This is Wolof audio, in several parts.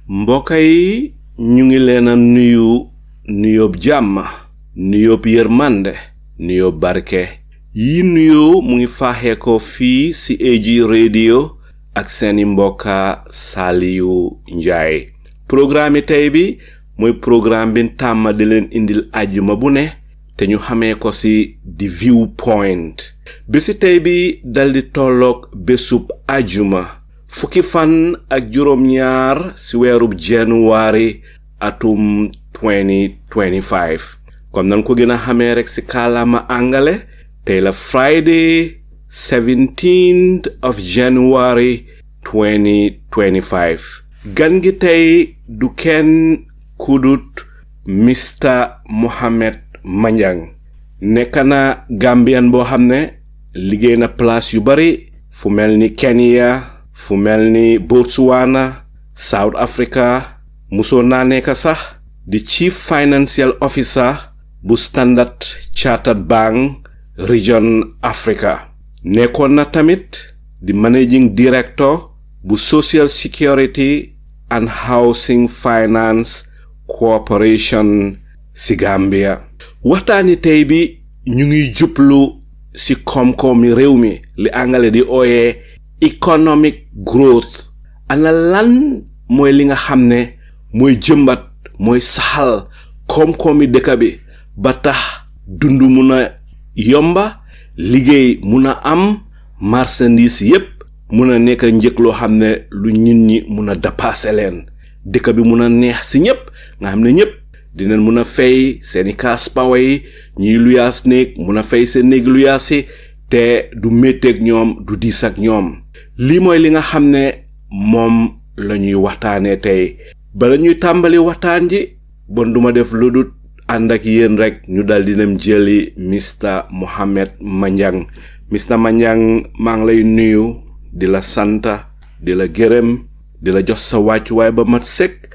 mbokk yi ñu ngi leen a nuyu nuyoob jàmm nuyoob yërmande nuyoob barke yi nuyoo mu ngi faaxee ko fii ci AG radio ak seeni mbokka Saliou Njaay programme tey bi mooy programme bi tàmma di leen indil ajuma bu ne te ñu xamee ko ci di viewpoint bési tey bi daldi tolloog bésub ajuma fukki fan ak juróom ñaar ci weerub January atum 2025 comme nan ko gën a xamee rek ci kàllaama angale tey la Friday 17th of January 2025 gan gi tey du kenn kudut Mr. Muhammed Manjang nekk na Gambian boo xam ne liggéey na place yu bari fu mel ni Kenya fu mel ni Botswana South Africa musoon naa nekk sax di Chief Financial Officer bu Standard Chartered Bank Region Africa nekkoon na tamit di Managing Director bu Social Security and Housing Finance Corporation ci Gambia waxtaani tey bi ñu ngi jublu ci koom-koomi réew mi li angale di ooyee economic growth ana lan mooy li nga xam ne mooy jëmbat mooy saxal koom-koomi dëkk bi ba tax dund mun a yomba liggéey mun a am marchandise yépp mun a nekk njëkk loo xam ne lu nit ñi mun a dépasser leen dëkk bi mun a neex ci ñépp nga xam ne ñépp dinañ mun a fay seeni cash power yi ñiy luyaas néeg mun a fay seen néeg luyaas yi te du métteeg ñoom du diis ak ñoom lii mooy li nga xam ne moom la ñuy waxtaanee tey bala ñuy tàmbali waxtaan ji bon duma def lu dul ànd ak yéen rek ñu dal di dem jëli Mr. Muhammed Manjang Mr. Manjang maa ngi lay nuyu di la santa di la gërëm di la jox sa wàccuwaay ba mat sëkk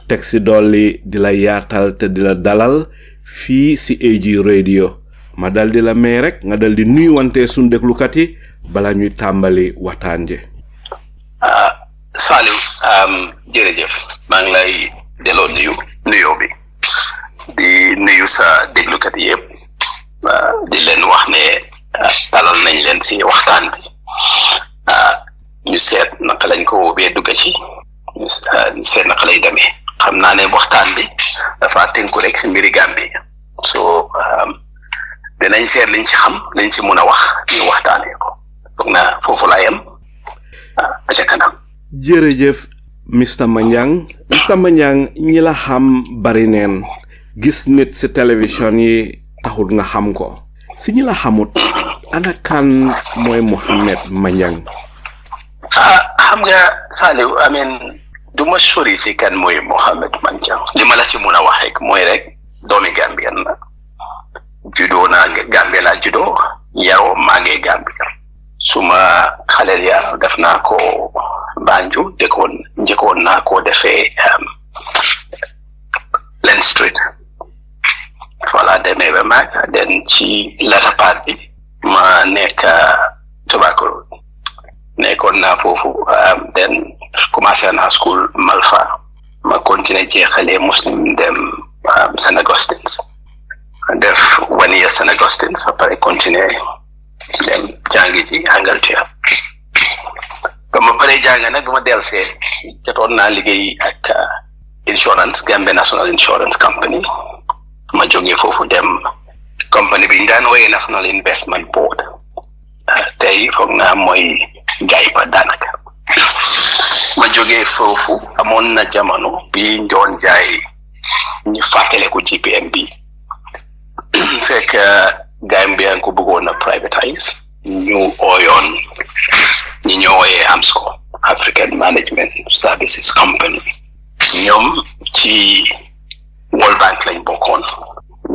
teg si dolli di la yaatal te di la dalal fii si AG radio ma dal di la may rek nga dal di nuyu wante suñ déglukat yi bala ñuy tàmbali waxtaan ji. Saliou jërëjëf maa ngi lay delloo nuyoo bi di nuyu sa déglukat yi yëpp di leen wax ne dalal nañ leen si waxtaan bi ñu seet naka lañ ko wóobee dugg ci ñu seet naka lay demee xam naa ne waxtaan bi dafa tënku rek si mbiri Gambie so dinañ seet liñ ci xam liñ ci mun a wax ñu waxtaanee ko foog naa foofu laa yem ba ca kanam. jërëjëf Mr. Manjang ñi la xam bari neen gis nit ci télévision yi taxul nga xam ko si ñi la xamut ana kan mooy Muhammed Manjang. xam nga Saliou duma sori si kan mooy Muhammed Manjang li ma la ci mun a wax rek mooy rek doomi Gambian la juddoo naa Gambia laa juddoo yaroo maa ngi Gambia suma xaleel ya def naa ko Banjul njëkkoon naa ko defee Len Street voilà demee ba mag den ci latter part bi ma nekk Tobacco Road nekkoon naa foofu den commencé naa school Malfa ma continué jeexalee Muslim dem St. Augustine's def 1 year St. Augustine's ba pare continué dem jàngi ji Angleterre ba ma pare jàng nag ma delsee jotoon naa liggéey ak insurance Gambia National Insurance Company ma jógee foofu dem company bi ñu daan wooyee National Investment Board tey foog naa mooy Gaypa daanaka ma jógee foofu amoon na jamono bi njoon jaay ñu fàttale ko GPM bi fekk Gambia ko bëggoon na privatise ñu ooyoon ñi ñoo wooyee AMSCO African Management Services Company ñoom ci World Bank lañ bokkoon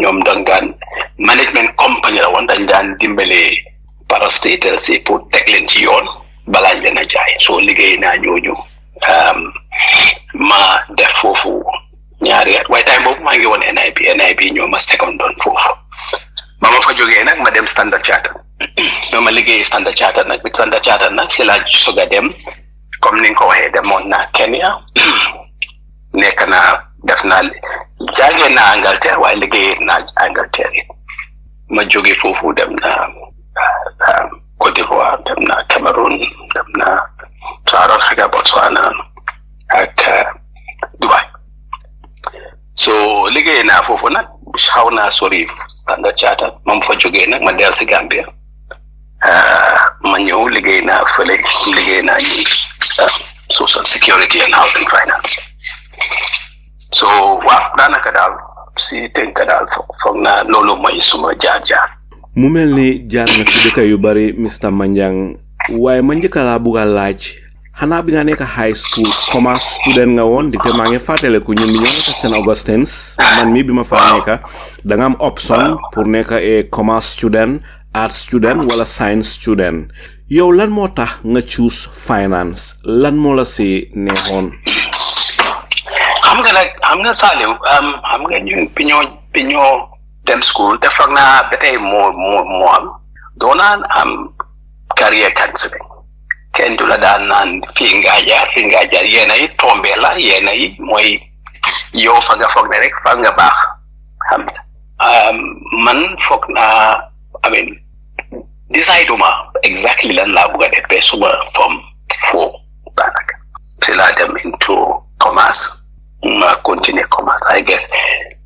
ñoom dañ daan management company la woon dañ daan dimbale parastatals yi pour teg leen ci yoon balaa ñu leen a jaay soo liggéey naa ñooñu ma def foofu ñaari at waaye time boobu maa ngi woon NIB ñoo ma second doon foofu ba ma fa jógee nag ma dem Standard Chartered ñoo ma liggéey Standard Chartered nag bi Standard Chartered nag si laa soog a dem comme ni nga ko waxee demoon naa Kenya nekk naa def naa jàngee naa Angleterre waaye liggéey naa Angleterre yi ma jóge foofu dem naa Côte d'Ivoire dem naa Cameroun dem naa South Africa Botswana ak Dubai so liggéey naa foofu nag xaw naa sori Standard Chartered moom fa jógee nag ma dellu si Gambia ma ñëw liggéey naa fële liggéey naa ci social security and housing finance so waaw daanaka daal si tënk daal foog naa loolu mooy suma jaar-jaar. mu mel ni jaar na si dëkk yu bari Mr Manjang waaye ma njëkk laa bugg a laaj xanaa bi nga nekk high school commerce student nga woon di te maa ngi fàttaliku ñun bi ñoo nekk St Augustine's man mi bi ma faa nekk da nga am option pour nekk a commerce student art student wala science student yow lan moo tax nga choose finance lan moo la si neexoon. xam nga Saliou xam nga ñun bi ñoo dem school te foog naa ba tey moo am doonaan am career counseling kenn du la daan naan fii ngaa jaar yéena yi tombé la yéena yi mooy yow fa nga foog ne rek fa nga baax xam nga man foog naa decide uma exactly lan laa bëgg a defee suma form 4 daanaka si laa dem into commerce ma continuer commerce I guess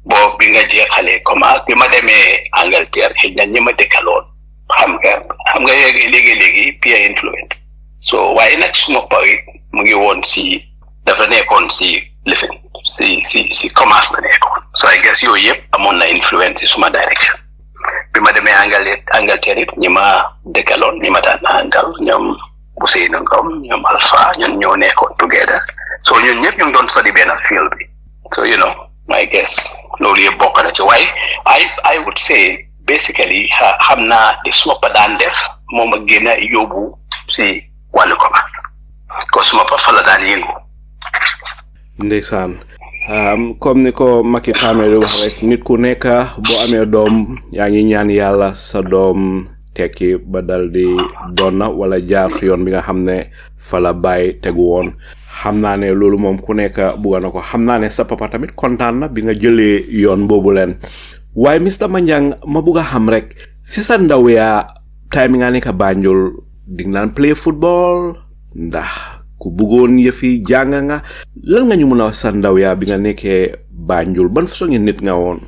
boo bi nga jeexalee commerce bi ma demee Angleterre xëy na ñi ma dëkkaloon xam nga léegi peer influence so waaye nag suma pari mu ngi woon si dafa nekkoon si lifin si commerce la nekkoon so I guess yooyu yëpp amoon na influence si suma direction bi ma demee Angleterre it ñi ma dëkkaloon ñi ma daan àndal ñoom Ousseynou Ngom ñoom Alpha ñun ñoo nekkoon together so ñun ñëpp ñu ngi doon study benn field bi so you know I guess loolu yëpp bokk na ci waaye I would say basically xam naa di suma pa daan def moom a gën a yóbbu si wàllu commerce ko suma pa fa la daan yëngu. Ndeysaan comme ni ko Macky Tamé di wax rek nit ku nekk boo amee doom yaa ngi ñaan yàlla sa doom tekki ba dal di doon na wala jaar si yoon bi nga xam ne fa la bàyyi tegu woon xam naa ne loolu moom ku nekk bugga na ko xam naa ne sa papa tamit kontaan na bi nga jëlee yoon boobu leen waaye Mr Manjang ma bugg a xam rek si sa ndaw yaa time nga nekk Banjul di naan play football ndax ku bëggoon yëfi jàng nga lan nga ñu mën a wax sa ndaw yaa bi nga nekkee Banjul ban façon nit nga woon.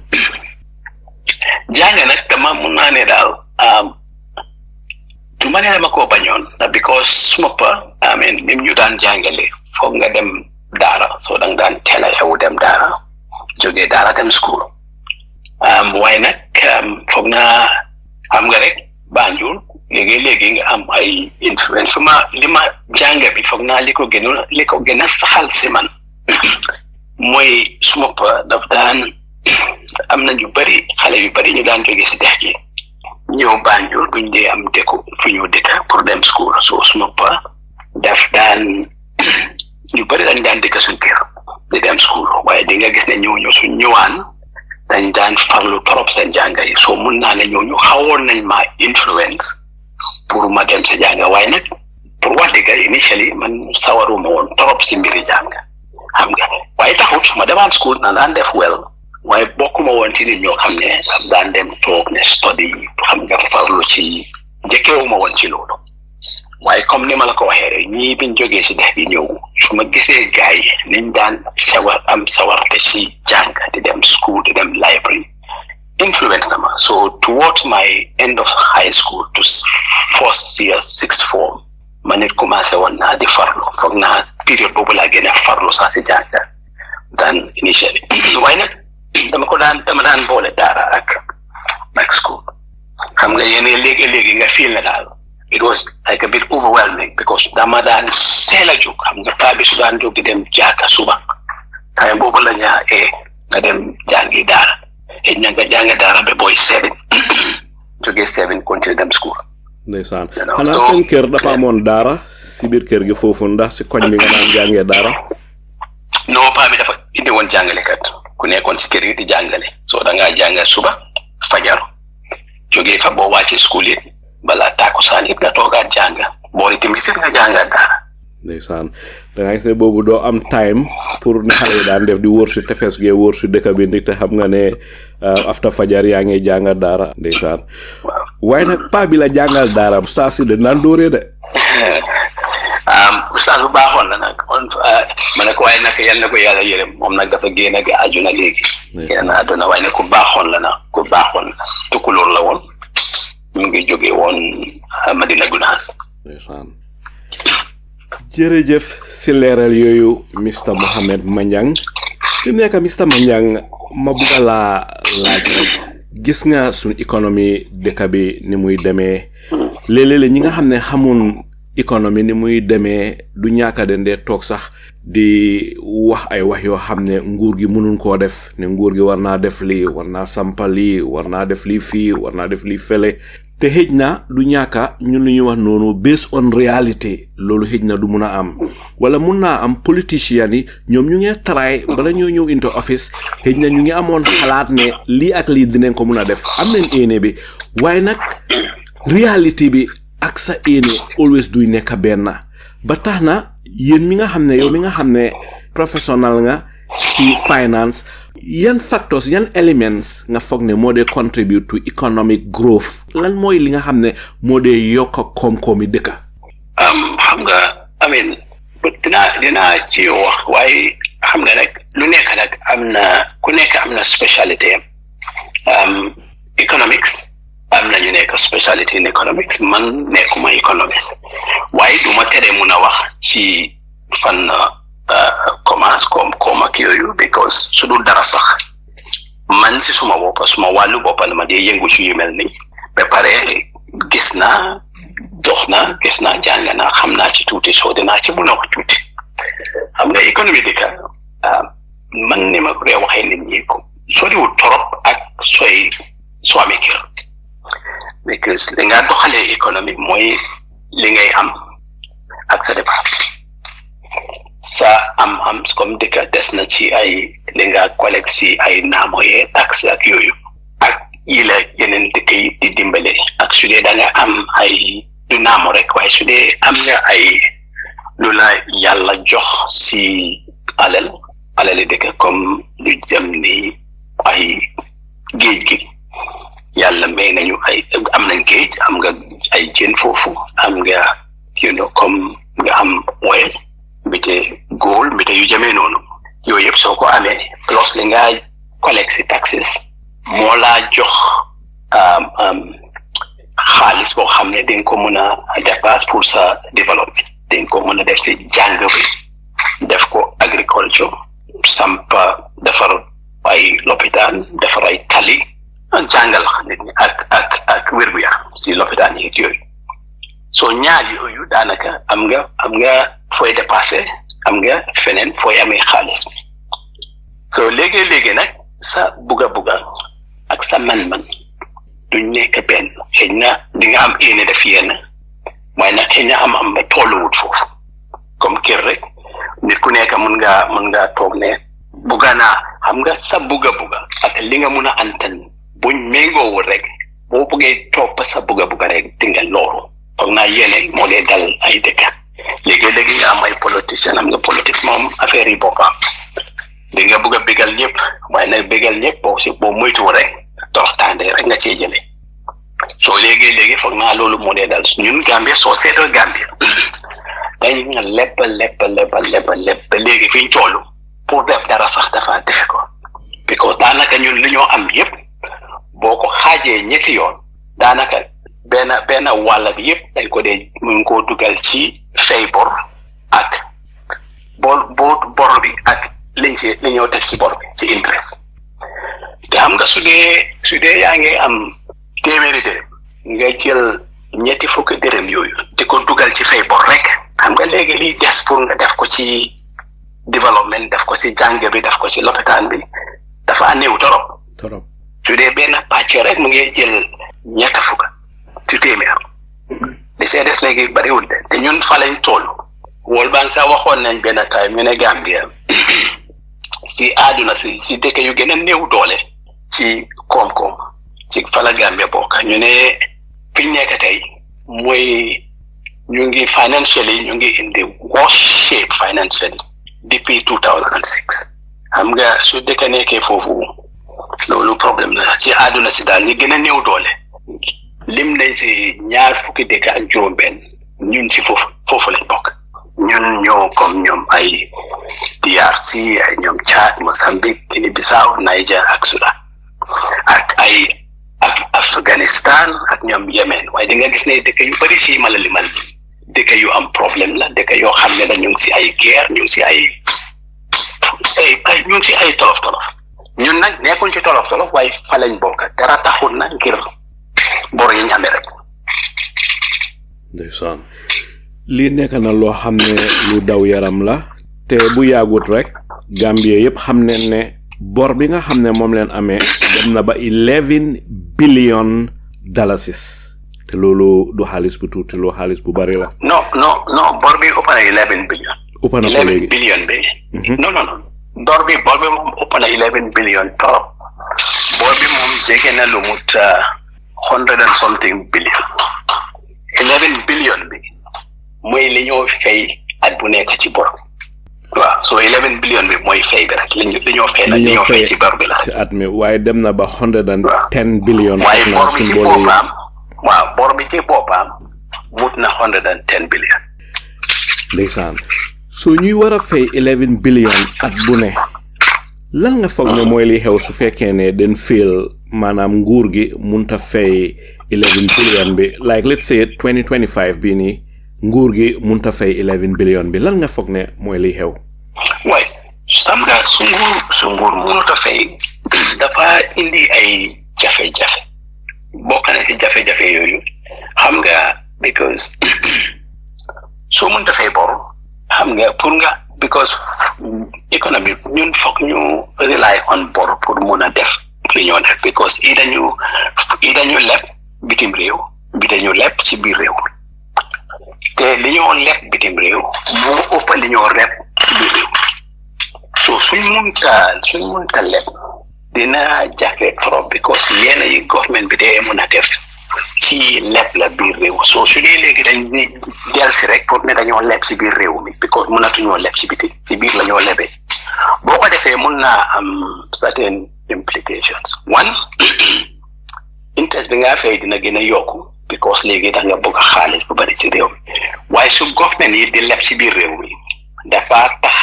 jàng nag dama mun naa ne daal du ma ne dama koo bañoon because suma pa nim ñu daan jàngale foog nga dem daara soo dang daan teel a xew dem daara jógee daara dem school waaye nag foog naa xam nga rek Banjul léegi nga am ay influence li ma jàng bi foog naa li ko gën a saxal si man mooy suma pa daf daan am na ñu bari xale yu bari ñu daan jógee si dex gi ñëw Banjul buñ dee am dëkku fu ñu dëkka pour dem school so suma pa daf daan ñu bari dañ daan dëkk suñ kër di dem school waaye di nga gis ne ñooñu suñ ñëwaan dañ daan farlu trop seen jànga yi so mun naa ne ñooñu xawoon nañ ma influence pour ma dem si jànga waaye nag pour wax dëgg initially man sawaruma woon trop si mbiri jànga xam nga waaye taxut su ma demaan school na daan def well waaye bokkuma woon ci nit ñoo xam ne daan dem toog ne study xam nga farlu ci njëkkewuma woon ci loolu waaye comme ni ma la ko waxee rek ñii biñ jógee si dex bi ñëw su ma gisee gars yi niñ daan sawarte si jàng di dem school di dem library influence na ma so towards my end of high school to first year sixth form ma nit commencé woon naa di farlu foog naa période boobu laa gën a farlu sax si jàng daan initially waaye nag dama daan boole daara ak school xam nga yéen léegi nga feel na daal it was like a bit overwhelming because dama daan teel a jóg xam nga paa bi su daan jóg di dem jaaka suba time boobu la ñaa nga dem jàngi daara ña nga jàng daara ba boy 7 jógee 7 continue dem school ndeysaan xanaa seen kër dafa amoon daara si biir kër gi foofu ndax si koñ bi nga naan jàngee daara non paa bi dafa indi woon jàngalekat ku nekkoon si kër gi di jàngale soo da ngaa jàngal suba fajar jógee fa boo wàccee school it balaa tàkkusaan it nga toogaat jàng boori timis it nga jàngaat daara ndeysaan da ngay say boobu doo am time pour ne xale yi daan def di wóor si tefes gee wóor si dëkk bi te xam nga ne after fajar yaa ngi jàngal daara ndeysaan waaye nag paa bi la jàngal daara ustaas si de naan dóoree de ustaas bu baaxoon la nag ma ne ko waaye nag yal na ko yàlla yërëm moom nag dafa génn ak àjjuna léegi génn àdduna waaye nag ku baaxoon la tukulóor la woon mu ngi jógee woon Madina Gunaas ndeysaan jërëjëf si leeral yooyu Mr Muhammed Manjang fi mu nekk Mr Manjang ma bugga laa laaj rek gis nga suñ économie dëkk bi ni muy demee léeg-léeg ñi nga xam ne xamun économie ni muy demee du ñaaka den dee toog sax di wax ay wax yoo xam ne nguur gi mënuñ koo def ne nguur gi war naa def lii war naa sampal lii war naa def lii fii war naa def lii fele te xëj na du ñaaka ñun lu ñuy wax noonu based on reality loolu xëj na du mun a am wala mun naa am politiciens yi ñoom ñu ngi try bala ñoo ñëw into office xëj na ñu ngi amoon xalaat ne lii ak lii dinañ ko mun a def am nañ éene bi waaye nag reality bi ak sa éene always duy nekk benn ba tax na yéen mi nga xam ne yow mi nga xam ne professionnel nga ci finance yan factors yan elements nga foog ne moo dee contribute to economic growth lan mooy li nga xam ne moo dee yokk koom-koomi dëkk xam nga amin dinaa ci wax waaye xam nga rek lu nekk nag ku nekk am na spécialité economics am na ñu nekk spécialité in economics man nekkuma economist waaye du ma tere mun a wax ci fan commence koom ak yooyu because su dul dara sax man si suma wàllu boppa ma dee yëngu ci yu mel ni ba pare gis naa dox naa gis naa jàng naa xam naa ci tuuti soo dinaa ci mun a wax tuuti xam nga économie dëkk man ni ma ko dee waxee nit ñi ko soriwul torop ak soo amee kër because li nga doxalee économie mooy li ngay am ak sa dépense sa am comme dëkk des na ci ay li nga collecte si ay naamoyee taxe ak yooyu ak yi la yeneen dëkk yi di dimbale ak su dee da nga am ay du naamo rek waaye su dee am nga ay lu la yàlla jox si alali dëkk comme lu jëm ni ay géej gi yàlla may nañu am nañ géej am nga ay jën foofu am nga comme nga am oil mbite góol mbite yu jëmee noonu yooyu yëpp soo ko amee plus li nga collecte si taxes moo laa jox xaalis boo xam ne dañ ko mën a dépasse pour sa développement dañ ko mën a def si jàng bi def ko agriculture sampa defar ay lopitaan defar ay tali jàngal nit ñi ak wér gu yaram si lopitaan yi yooyu soo ñaar yooyu daanaka am nga fooy dépassé am nga feneen fooy amee xaalis bi soo léegi nag sa buga ak sa man-man duñ nekk benn xëy na di nga am yéene def yenn waaye nag xëy na am ba tolluwut foofu comme kër rek nit ku nekk mën nga toog ne buga naa xam nga sa buga ak li nga mun a antan buñ méngoowul rek boo buggee topp sa buga rek di nga loolu foog naa yéene moo dee dal ay dëkk léegi nga am ay politicien am nga politique moom affaire yi boppam di nga bëgg a bégal ñëpp waaye nag bégal ñëpp boo moytuwul rek toroxtaande rek nga cee jëlee soo léegi foog naa loolu moo dee dal ñun Gambia soo seetal Gambia dañ nga lépp ba léegi fi ñu toll pour def dara sax dafa defe ko because daanaka ñun li ñoo am yëpp boo ko xaajee ñetti yoon daanaka benn wàll bi yëpp dañ ko dee mun koo dugal ci fay bor ak bor bi ak li ñoo teg ci bor bi ci interest te xam nga su dee yaa ngi am téeméeri dërëm nga jël ñetti fukki dërëm yooyu di ko dugal ci fay bor rek xam nga léegi liy des pour nga def ko ci development daf ko si jàng bi daf ko si lopitaan bi dafa néew torop su dee benn pàcc rek mu ngi jël ñetta fukk ci téeméer li see des léegi bariwul de te ñun fa lañ toll World Bank sax waxoon nañ benn time ñu ne Gambia si àdduna si dëkk yu gën a néew doole ci koom-koom ci fa la Gambia bokk ñu ne fi nekk tey mooy ñu ngi financially ñu ngi in the worst shape financially depuis 2006 xam nga su dëkk nekkee foofu loolu problème la ci àdduna si daal ñi gën a néew doole lim nañ si ñaar fukki dëkk ak juróom-benn ñun si foofu lañ bokk ñun ñoo comme ñoom ay DRC ay ñoom Tchad Mozambique Guinée Bissau Niger ak Sudan ak Afghanistan ak ñoom Yemen waaye da nga gis ne dëkk yu bari si mala limal dëkk yu am problème la dëkk yoo xam ne ñu ngi si ay guerre ñu ngi si ñu ngi si ay tolof ñun nag nekkuñ ci tolof waaye fa lañ bokk dara taxul na ngir bor yi ñu amee rek. ndeysaan lii nekk na loo xam ne lu daw yaram la te bu yàggut rek Gambie yëpp xam ne bor bi nga xam ne moom leen amee dem na ba 11 billion dalasis te loolu du xaalis bu tuuti lu xaalis bu bari la. non bor bi ëpp na 11 billion. ëpp na ko léegi 11 billion bi. non bor bi moom ëpp na 11 billion trop bor bi moom jege na lu mut 100 and something billion 11 billion bi mooy li ñoo fay at bu nekk ci bor waaw so 11 billion bi mooy fay bi rek li ñoo fay ci bor bi la ci at mi waaye dem na ba 110 billion waaye bor bi ci boppam mut na 110 billion ndeysaan so ñuy war a fay 11 billion at bu ne lan nga foog ne mooy li xew su fekkee ne den fail maanaam nguur gi munta fay 11 billion bi like let's say 2025 bii nii nguur gi munta fay 11 billion bi lan nga foog ne mooy li xew waaye sam nga su nguur munut a fay dafa indi ay jafe-jafe bokk na ci jafe-jafe yooyu xam nga because soo munut a fay bor xam nga pour nga because économie ñun foog ñu rely on bor pour mun a def li ñoo def because i dañu leb bitim réew bi dañu leb ci biir réew te li ñoo leb bitim réew moo ëpp li ñoo leb ci biir réew so suñ munta leb dina jafe trop because yenn yi government bi dee mun a def ci leb la biir réew so su dee léegi dañ del si rek pour ne dañoo leb ci biir réew mi because mënatuñoo leb ci biti ci biir la ñoo lebee boo ko defee mun naa am certain implications one interest bi nga fay dina gën a yokku because léegi da nga bëgg xaalis bu bari ci réew mi waaye su government yi di leb ci biir réew mi dafa tax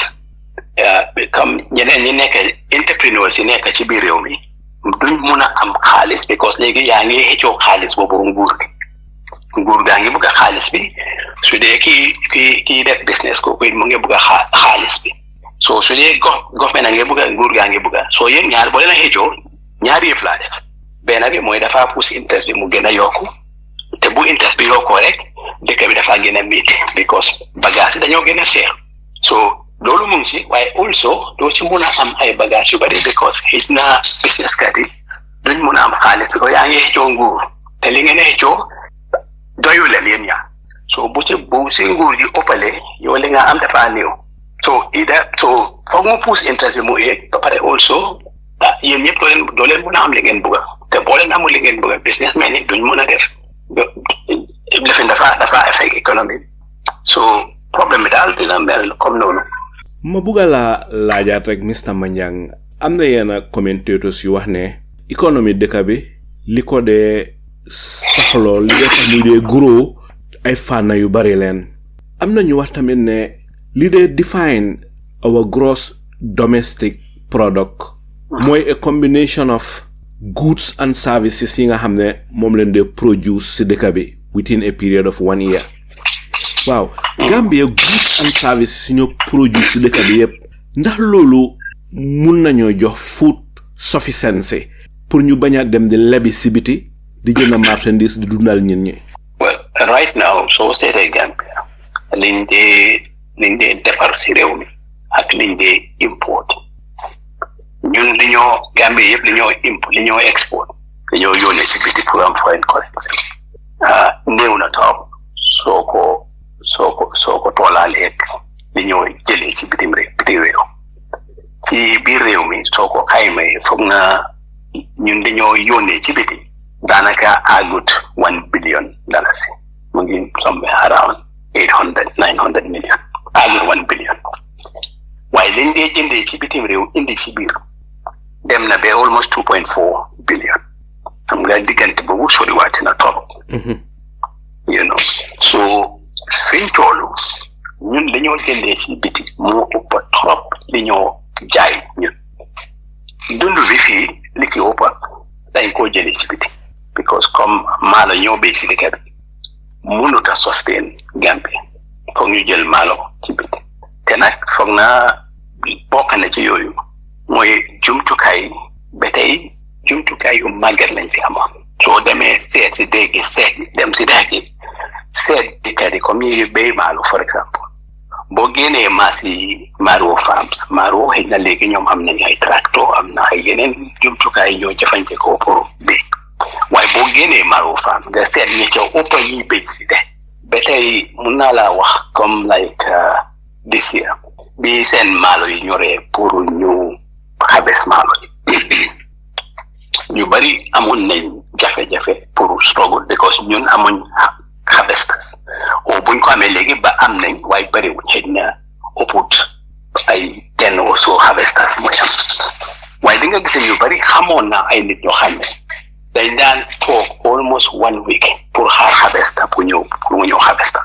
comme ñeneen ñi nekk entrepreneurs yi nekk ci biir réew mi duñ mun a am xaalis because léegi yaa ngi xëccoo xaalis boobu nguur gaa ngi bëgg a xaalis bi su dee kii def business kooku it mu ngi bëgg a xaalis bi so su dee government a ngi bëgg a nguur gaa ngi bëgg a soo yéen ñaar boo leen a xëccoo ñaari yëf laa def benn bi mooy dafa pousse interest bi mu gën a yokku te bu interest bi yokkoo rek dëkk bi dafa gën a métti because bagage yi dañoo gën a seer so loolu mu ngi ci waaye also doo ci mun a am ay bagage yu bari because xëy na business kat yi duñ mun a am xaalis bi ko yaa ngi xëccoo nguur te li ngeen a xëccoo doyu leen yéen ñaar so bu ci nguur ji ëppalee yow li nga am dafa néew so foog mu pousse interest bi mu yéeg ba pare also yéen ñëpp doo leen mun a am li ngeen bëgg te boo leen amul li ngeen bëgg businessmen yi duñ mun a def lifin dafa affect économie so problème bi daal dina mel comme noonu. ma bugg a laa laajaat rek Mr Manjang am na yenn commentators yu wax ne économie dëkk bi li ko dee soxloo li dee tax muy dee grow ay fànna yu bari leen am na ñu wax tamit ne li dee define our gross domestic product mooy a combination of goods and services yi nga xam ne moom leen dee produce si dëkk bi within a period of 1 year waaw Gambia goods and services yi ñoo produce si dëkk bi yëpp ndax loolu mun nañoo jox food sufficiency pour ñu bañ a dem di lebi si biti di jënd marchandise di dundal nit ñi. well right now soo seetee Gambia liñ dee defar si réew mi ak liñ dee import ñun dañoo Gambie yëpp dañoo export dañoo yónnee si biti pour am foreign currency néew na trop soo ko toolaaleeg li ñoo jëlee ci biti réew ci biir réew mi soo ko xaymee foog na ñun dañoo yónnee ci biti daanaka àggut $1 billion mu ngi somewhere around 800-900 million àggut $1 billion waaye liñ dee jëndee ci bitim réew indi ci biir dem na ba almost 2.4 billion xam nga diggante boobu soriwaati na trop so fiñ toolu ñun dañoo jëndee ci biti moo ëpp trop li ñoo jaay ñun dund bi fii li ci ëpp dañ koo jëlee ci biti because comme maalo ñoo béy ci dëkk bi mënut a sustain Gambie foog ñu jël maalo ci biti te nag foog naa bokk na ci yooyu mooy jumtukaay ba tey jumtukaay yu màgget lañ fi amoon soo demee seet si dégg dem si dégg seet dëkk yi comme yi béy maalo for exemple boo génnee maas yi Maruo farms Maruo xëy na léegi ñoom am nañ ay tracteur am na ay yeneen jumtukaay ñoo jëfandikoo pour béy waaye boo génnee Maruo farms nga seet ñi ca ëpp ñuy béy si de ba tey mun naa laa wax comme like this year bi seen maalo yi ñoree pour ñu harvest maalo yi ñu bari amoon nañ jafe-jafe pour struggle because ñun amuñ harvesters o buñ ko amee léegi ba am nañ waaye bariwuñ xëy na ëpput ay 10 or so harvesters mooy am waaye di nga gis ñu bari xamoon na ay nit ñoo xam ne dañ daan toog almost 1 week pour xaar harvester pour mu ñëw harvester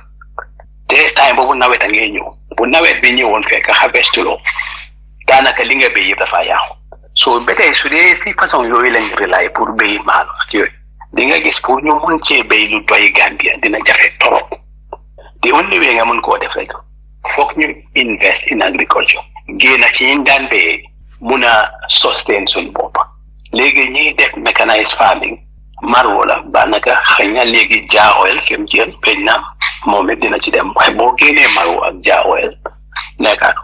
te time boobu nawet a ngay ñëw bu nawet bi ñëwoon fekk harvestuloo daanaka li nga béy yëpp dafa yàqu so ba tey su dee si façon yooyu lañ relay pour béy maalo ak yooyu di nga gis pour ñu mun cee béy lu doy Gambia dina jafe trop te only way nga mun koo def rek foog ñu invest in agriculture génn ci ñu daan béyee mun a sustain suñ bopp léegi ñuy def mechanised farming Maruo la daanaka xëy na léegi jaa oil fi mu jël xëy na moom it dina ci dem waaye boo génnee Maruo ak jaa oil nekkaat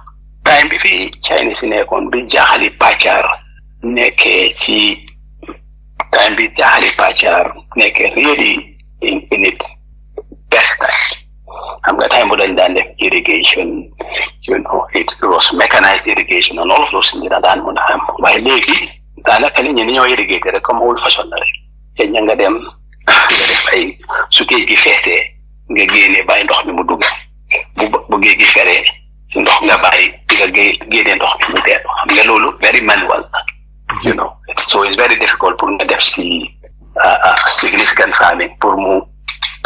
time bi fi Chinese si nekkoon bi jaaxali pàccaar nekkee ci time bi jaaxali pàccaar nekkee really in it best time xam nga time bu dañ daan def irrigation it was mechanized irrigation and all of those things daan mun a am waaye léegi daanaka nit ñi ñoo irrigate rek comme old fashion la rek te ña nga dem nga def ay su géej gi feesee nga génnee bàyyi ndox mi mu dugg bu géej gi feree si ndox nga bàyyi nga génnee ndox mi mu teeru xam nga loolu very manual so it's very difficult pour nga def si significant farming pour mu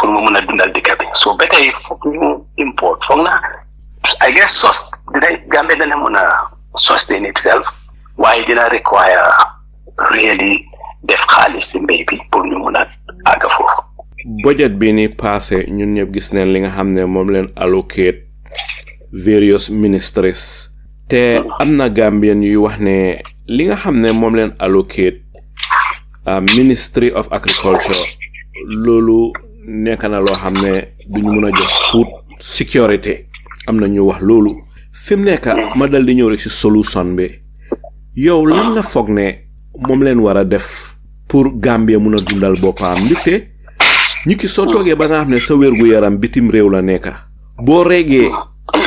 mun a dundal dëkk bi so ba tey foog ñu import foog na I guess Gambia dana mun a sustain itself waaye dina require really def xaalis si mbéy bi pour ñu mun a àgg foofu. budget bi ni passé ñun ñëpp gis nañ li nga xam ne moom leen allocate various ministries te am na Gambian yuy wax ne li nga xam ne moom leen allocate Ministry of Agriculture loolu nekk na loo xam ne duñu mun a jox food security am na ñu wax loolu fi mu nekk ma dal di ñëw rek si solution bi yow lan nga foog ne moom leen war a def pour Gambia mun a dundal boppam ndaxte ñi ki soo toogee ba nga xam ne sa wérgu yaram bitim réew la nekk boo reegee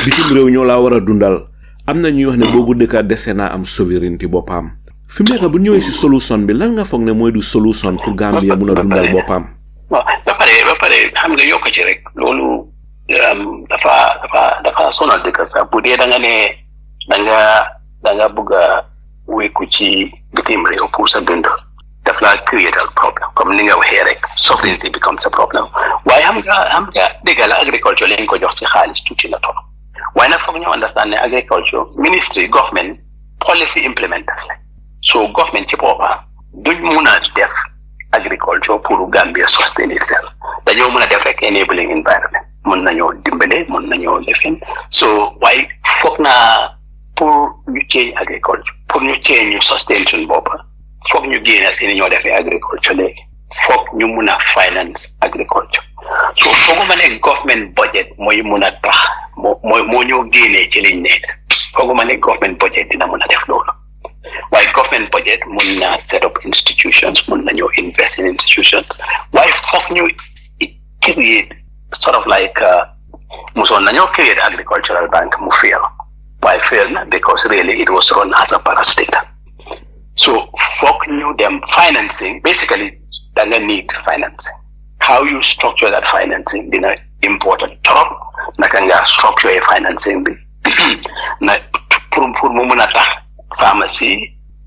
bitim réew ñoo laa war a dundal am na ñuy wax ne boobu dëkka dese naa am sovereignty boppam fi mu nekk bu ñëwee si solution bi lan nga foog ne mooy du solution pour Gambia mun a dundal boppam. waaw ba pare xam nga yokk ci rek loolu dafa sonal dëkk sax bu dee da nga ne da nga bëgg a wékku ci bitim réew pour sa dund daf laa create al problem comme ni nga waxee rek sovereignty becomes a problem waaye xam nga dëgg la agriculture lañ ko jox ci xaalis tuuti na trop waaye nag foog ñu understand ne agriculture ministry government policy implementers la so government ci boppam duñ mun a def agriculture pour Gambia sustain itself dañoo mun a def rek enabling environment mun nañoo dimbale mun nañoo lifin so waaye foog naa pour ñu change agriculture pour ñu change ñu sustain suñ bopp foog ñu génne si ni ñoo defee agriculture léegi foog ñu mun a finance agriculture so fooguma ne government budget mooy mun a tax moo ñoo génnee ci liñ nekk fooguma ne government budget dina mën a def loolu waaye government budget mun na set up institutions mun nañoo invest in institutions waaye foog ñu create sort of like musoon nañoo create agricultural bank mu fail waaye fail na because really it was run as a parastate so foog ñu dem financing basically da nga need financing how you structure that financing dina important trop naka nga structure financing bi na pour mu mën a tax pharmacie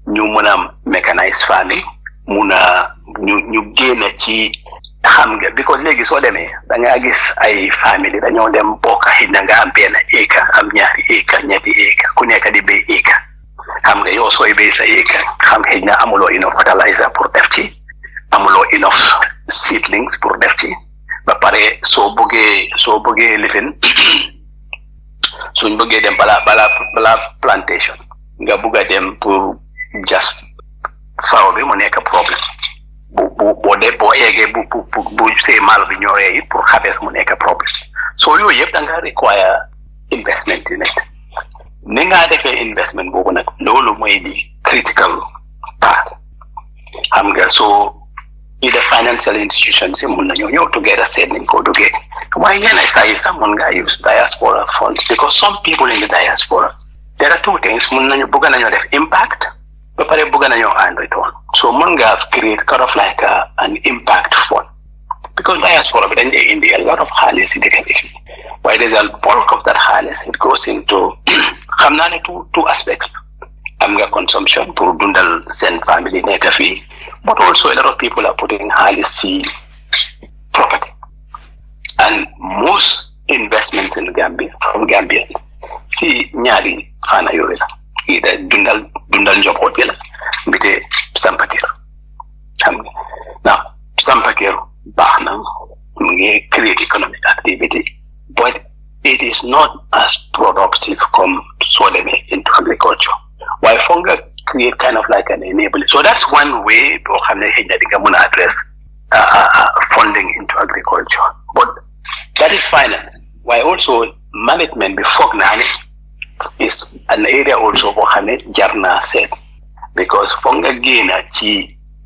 ñu mën a mechanized farming mun a ñu génn ci xam nga because léegi soo demee da nga gis ay famille dañoo dem bokk xëy na nga am benn acre am ñaari acre ñetti acre ku nekk di béy acre xam nga yow sooy béy sa acre xam xëy na amuloo enough fertilizer pour def ci amuloo enough seedlings pour def ci ba pare soo bëggee lifin suñ bëggee dem balaa plantation nga bëgg a dem pour just faro bi mu nekk problème boo yeggee bu see maalo bi ñoree it pour xabees mu nekk problème so yooyu yëpp da nga require investment in it ni nga defee investment boobu nag loolu mooy di critical part xam nga so either financial institutions yi mun nañoo ñëw together seet nañ ko duggee waaye yenn saa yi sax mun ngaa use diaspora funds because some people in the diaspora there are two things mun nañu bëgg nañoo def impact ba pare bëgg nañoo earn return so mun nga create kind of like an impact fund because diaspora bi dañ dee indi a lot of xaalis si dëkk bi waaye there's a bulk of that xaalis it goes into xam naa ne two aspects am nga consumption pour dundal seen family nekk fii but also a lot of people are putting xaalis si property and most investments in Gambia from Gambians si ñaari fana yooyu la either dundal njaboot bi la mbite sampakeer xam nga now sampakeer baax na mu ngi create economic activity but it is not as productive come soo demee into agriculture waaye foog nga create kind of like an enabling so that's one way boo xam ne xëy na di nga mën a address funding into agriculture but that is finance waaye also management bi foog naa ne is an area also boo xam ne jar naa seet because foog nga génn ci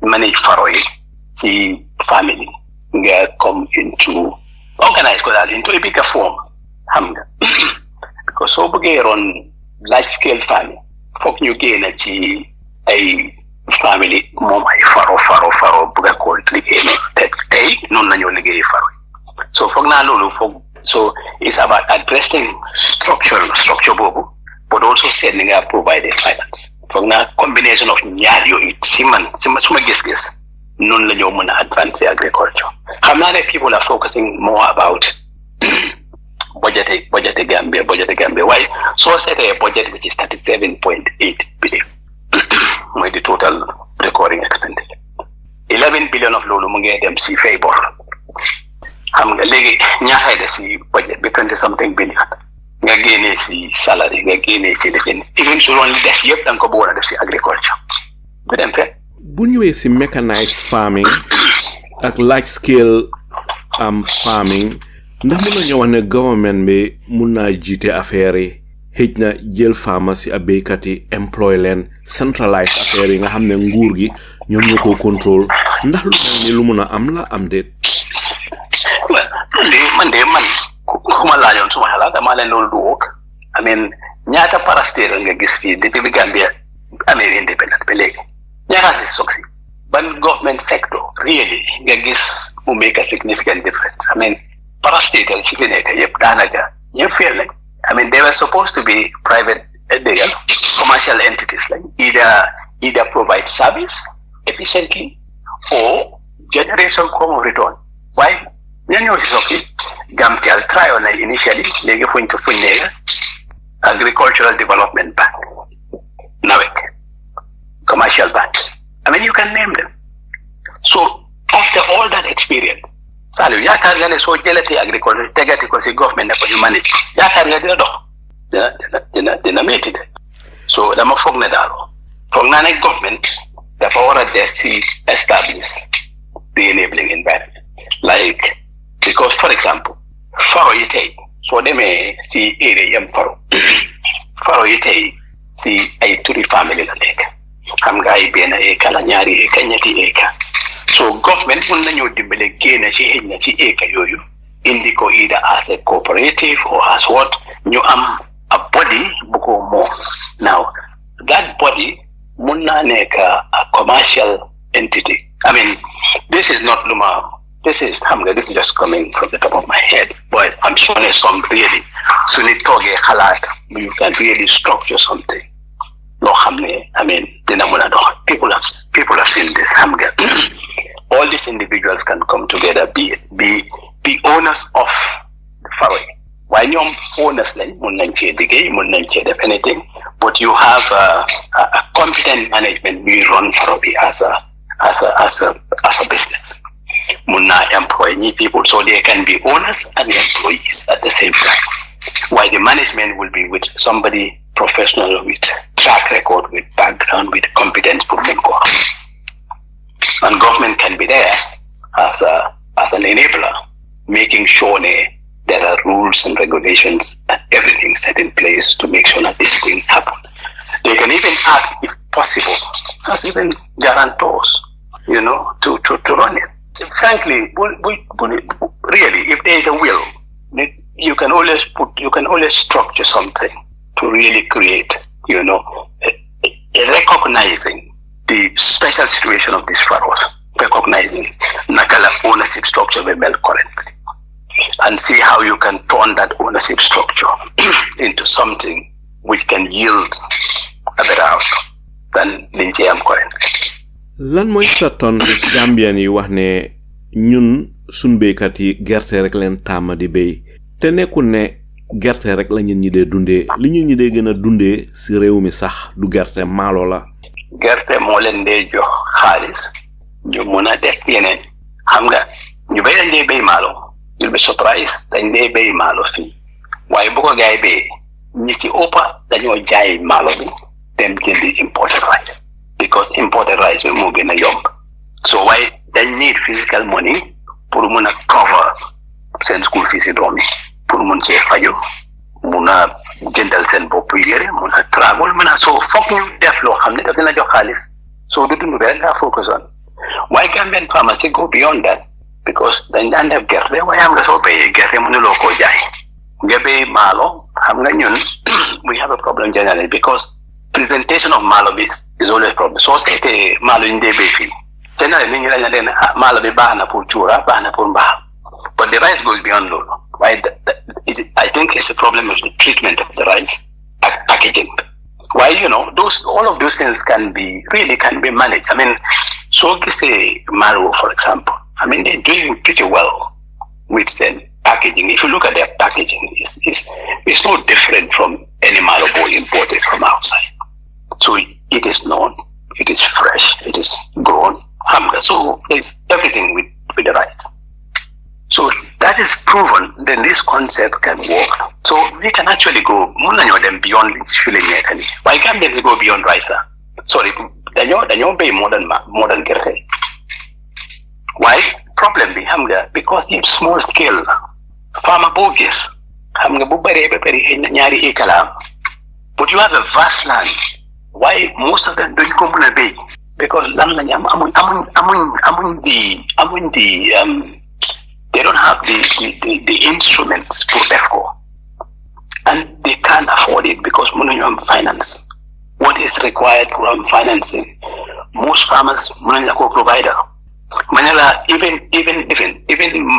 manage faro yi ci family nga come into organize ko daal into a bigger form xam nga because soo bëggee ron large scale family foog ñu génn ci ay family moom ay faro bëgg a ko liggéey ne tey noonu nañoo liggéey faro so foog naa loolu foog so it's about addressing structure boobu but also seet ni nga provide finance foog naa combination of ñaar yooyu suma gis-gis noonu la ñoo mën a advance agriculture xam naa ne people are focusing more about budget Gambia waaye soo seetee budget which is 37.8 billion mooy the total recurring expenditure 11 billion of loolu mu ngi dem si fay bor xam nga léegi ñaatay de si budget bi 20 something billion nga génnee si salary nga génnee si defin even su doon li des yëpp da nga ko bëggoon a def si agriculture bu dem fekk bu ñëwee si mechanized farming ak large scale farming ndax mën nañoo wax ne government bi mun naa jiite affaire yi xëj na jël pharmacie ak béykat yi employ leen centralize affaire yi nga xam ne nguur gi ñoom ñoo ko contrôle ndax lu mel ni lu mun a am la am déet man ku ma laajoon suma xalaat damaa leen loolu du wóog I mean ñaata parastéral nga gis fii depuis bi Gambia amee indépendant ba léegi ñaata si soxi ban government sector really nga gis mu make a significant difference I mean parastatal si fi nekk yëpp daanaka ñëpp fail lañ I mean they were supposed to be private commercial entities like either provide service efficiently or generate some form of return why ñan ñoo si soxi Gamtel try on initially léegi fuñ nekk agricultural development bank NAWEC commercial banks I mean you can name them so after all that experience Saliou yaakaar nga ne soo jëlatee agriculture tegati ko si government ne ko ñu manage yaakaar nga dina dox dina métti de so dama foog ne daal foog naa ne government dafa war a des si establish the enabling environment like because for example faro yi tey soo demee si area yam faro yi tey si ay turi family la nekk xam nga ay benn éka la ñaari éka ñetti éka so government mun nañoo dimbale génn ci xëy na ci éka yooyu indi ko either as a cooperative or as what ñu am a body bu ko moom now that body mun naa nekk a commercial entity. I mean, this is not Luma. This is just coming from the top of my head. But I'm showing some really. So you can really structure something. No, I mean, people have seen this. All these individuals can come together, be owners of the Faroe. Why you owners like anything, but you have a competent management. We run Faroe as a business. Munna employ new people so they can be owners and employees at the same time. While the management will be with somebody professional with track record, with background, with competence. And government can be there as an enabler, making sure there are rules and regulations and everything set in place to make sure that this thing happen. They can even act, if possible, as even guarantors, to run it. Frankly, really, if there is a will, you can always structure something to really create, recognizing the special situation of these pharaohs, recognizing Nakala ownership structure we built currently, and see how you can turn that ownership structure into something which can yield a better outcome than Linjayam currently. Lan moy sa ton ci Gambian yi wax ne ñun sun béykat yi gerte rek leen tàmm di béy te nekkul ne gerte rek la ñun ñi dee dundee li ñun ñi dee gën a dundee si réew mi sax du gerte maalo la. Gerte moo leen dee jox xaalis ñu mun a def yeneen xam nga ñu béy dañ dee béy maalo you'll be surprised dañ dee béy maalo fii waaye bu ko gaay béy ñi ci ëppa dañoo jaay maalo bi dem jëndi imported rice because imported rice bi moo gën a yomb so why they need physical money pour mun a cover seen school fees yi doom yi pour mun cee faju mun a jëndal seen bopp yére mun a travel mun a so foog ñu def loo xam ne daf leen a jox xaalis so du dund rek nga focus on why Gambian farmers go beyond that because dañ daan def gerte waaye xam nga soo béyee gerte mënuloo koo jaay nga béy maalo xam nga ñun we have a problem generally because presentation of malo is always a problem. So say malo in the baby. Generally, malo be bana pour chura, bana pour mba. But the rice goes beyond low. Right? I think it's a problem of the treatment of the rice, packaging. Why all of those things can be managed. I mean, so say Maruo, for example. I mean, they're doing pretty well with packaging. If you look at their packaging, it's no different from any malo imported from outside. So it is known, it is fresh, it is grown. So there's everything with the rice. So that is proven, then this concept can work. So we can actually go beyond filling mechanic. Why can't they go beyond rice? Sorry, they pay more than gerte. Why? Problem be because it's small scale. Farmer bogus. But you have a vast land. Why most of them don't come to bay? Because they don't have the instruments for DEFCO. And they can't afford it because finance. What is required for financing? Most farmers provider. Manila, even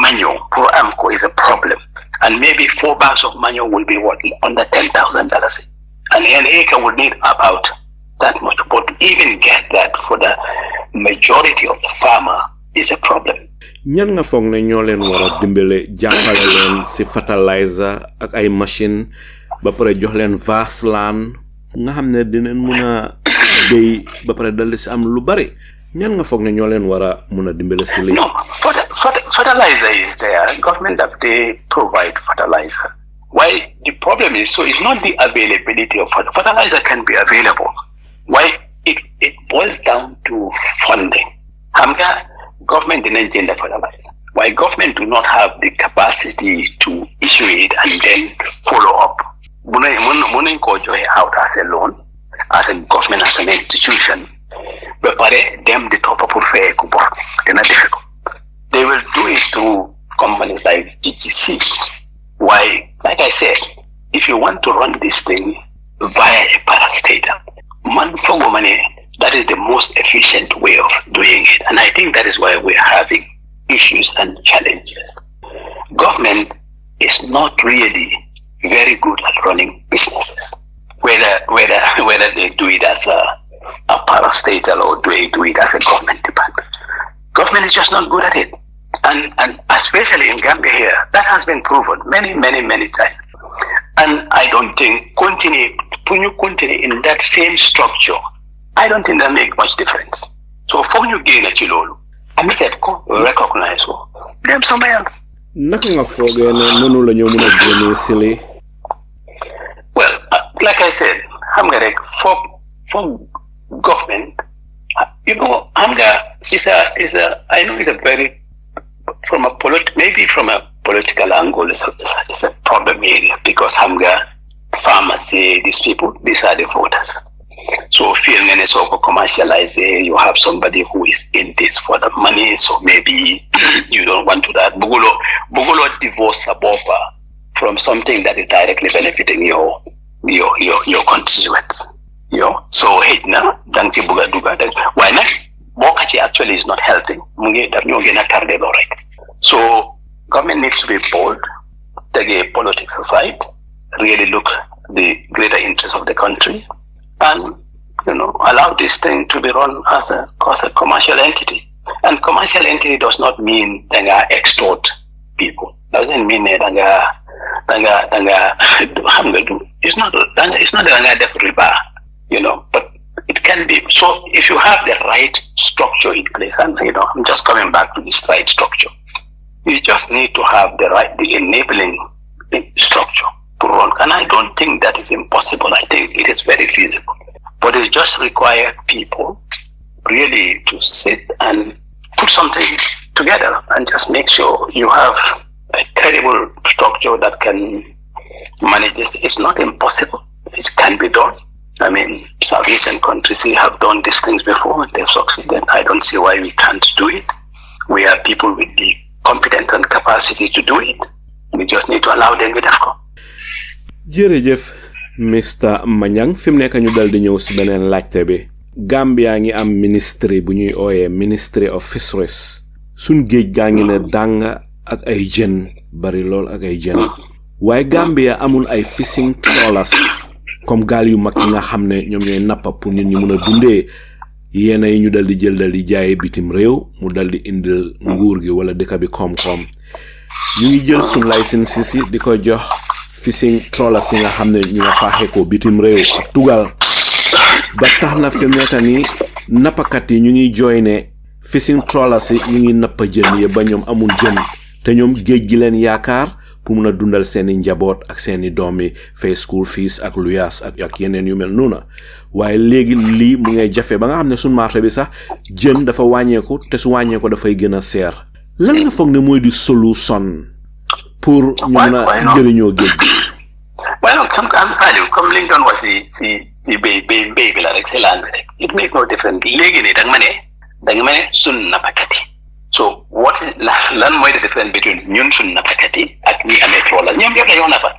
manual for AMCO is a problem. And maybe 4 bags of manual will be under $10,000. And an acre would need about that much. But even get that for the majority of the farmer is a problem. Ñan nga foog ne ñoo leen war a dimbale jàppale leen si fertilizer ak ay machine ba pare jox leen vast land nga xam ne dinañ mun a béy ba pare dal si am lu bari ñan nga foog ne ñoo leen war a mun a dimbale si lii. No, fertilizer is there. Government have they provide fertilizer. Why the problem is so it's not the availability of fertilizer can be available. Why it boils down to funding. Government didn't gender fertilizer. why government do not have the capacity to issue it and then follow up. Munin ko joy out as a loan, as a government, as an institution. But them the top of fair they're not difficult. They will do it through companies like GGC. Why, like I said, if you want to run this thing via a parastatal, that is the most efficient way of doing it. And I think that is why we're having issues and challenges. Government is not really very good at running businesses, whether they do it as a parastatal or do it as a government department. Government is just not good at it. And especially in Gambia here, that has been proven many times. And I don't think when you continue in that same structure, I don't think that make much difference. So for you gain a chilolo, I said, recognize them somewhere else. Nothing of no silly. Well, like I said, for government, Hamga is a very from a political angle, it's a problem area because Hamga farmers say these people, these are the voters. So feeling any sort of commercialize, you have somebody who is in this for the money, so maybe you don't want to that. Bugulo divorce Sabopa from something that is directly benefiting your constituents. So hey na danti buga duga. Why not? Bokachi actually is not helping. So government needs to be bold, take politics aside, really look at the greater interest of the country, and allow this thing to be run as a commercial entity. And commercial entity does not mean that extort people. Doesn't mean that it's not riba, but it can be. So if you have the right structure in place, and I'm just coming back to this right structure, you just need to have the enabling structure to run. And I don't think that is impossible. I think it is very feasible. But it just requires people really to sit and put something together and just make sure you have a credible structure that can manage this. It's not impossible. It can be done. I mean, South Asian countries have done these things before and they've succeeded. I don't see why we can't do it. We have people with the competence and capacity to do it. We just need to allow them with that. Jërëjëf Mr. Manjang, fi mu nekk ñu dal di ñëw si beneen laajte bi. Gambia ngi am ministry bu ñuy ooyee Ministry of Fisheries. Sun géej gaa ngi ne danga ak ay jën bari lool ak ay jën. Waaye Gambia amul ay fishing trawlers comme gaal yu mag yi nga xam ne ñoom ñooy nappa pour nit ñi mën a dundee yéena yi ñu dal di jël dal di jaaye bitim réew mu dal di indil nguur gi wala dëkk bi koom-koom. Ñu ngi jël sun licenses yi di ko jox fishing trawlers yi nga xam ne ñu nga faaxee ko bitim réew ak tugal ba tax na fi mu nekk nii nappakat yi ñu ngi jooy ne fishing trawlers yi ñu ngi nappa jën yi ba ñoom amul jën te ñoom géej gi leen yaakaar pour mun a dundal seeni njaboot ak seeni doom yi fay school fees ak luyaas ak yeneen yu mel noona waaye léegi lii mu ngay jafe ba nga xam ne suñ marché bi sax jën dafa wàññeeku te su wàññeeku dafay gën a seer lan nga foog ne mooy di solution pour ñu mën a jëriñoo géej gi. Well, I'm sorry, comme li nga doon wax si béy bi la rek si laan bi rek it make no difference léegi nii da nga ma ne sun nappakat yi. So what is lan mooy the difference between ñun sun nappakat yi ak ñi amee trawler ñoom ñëpp dañoo nappa.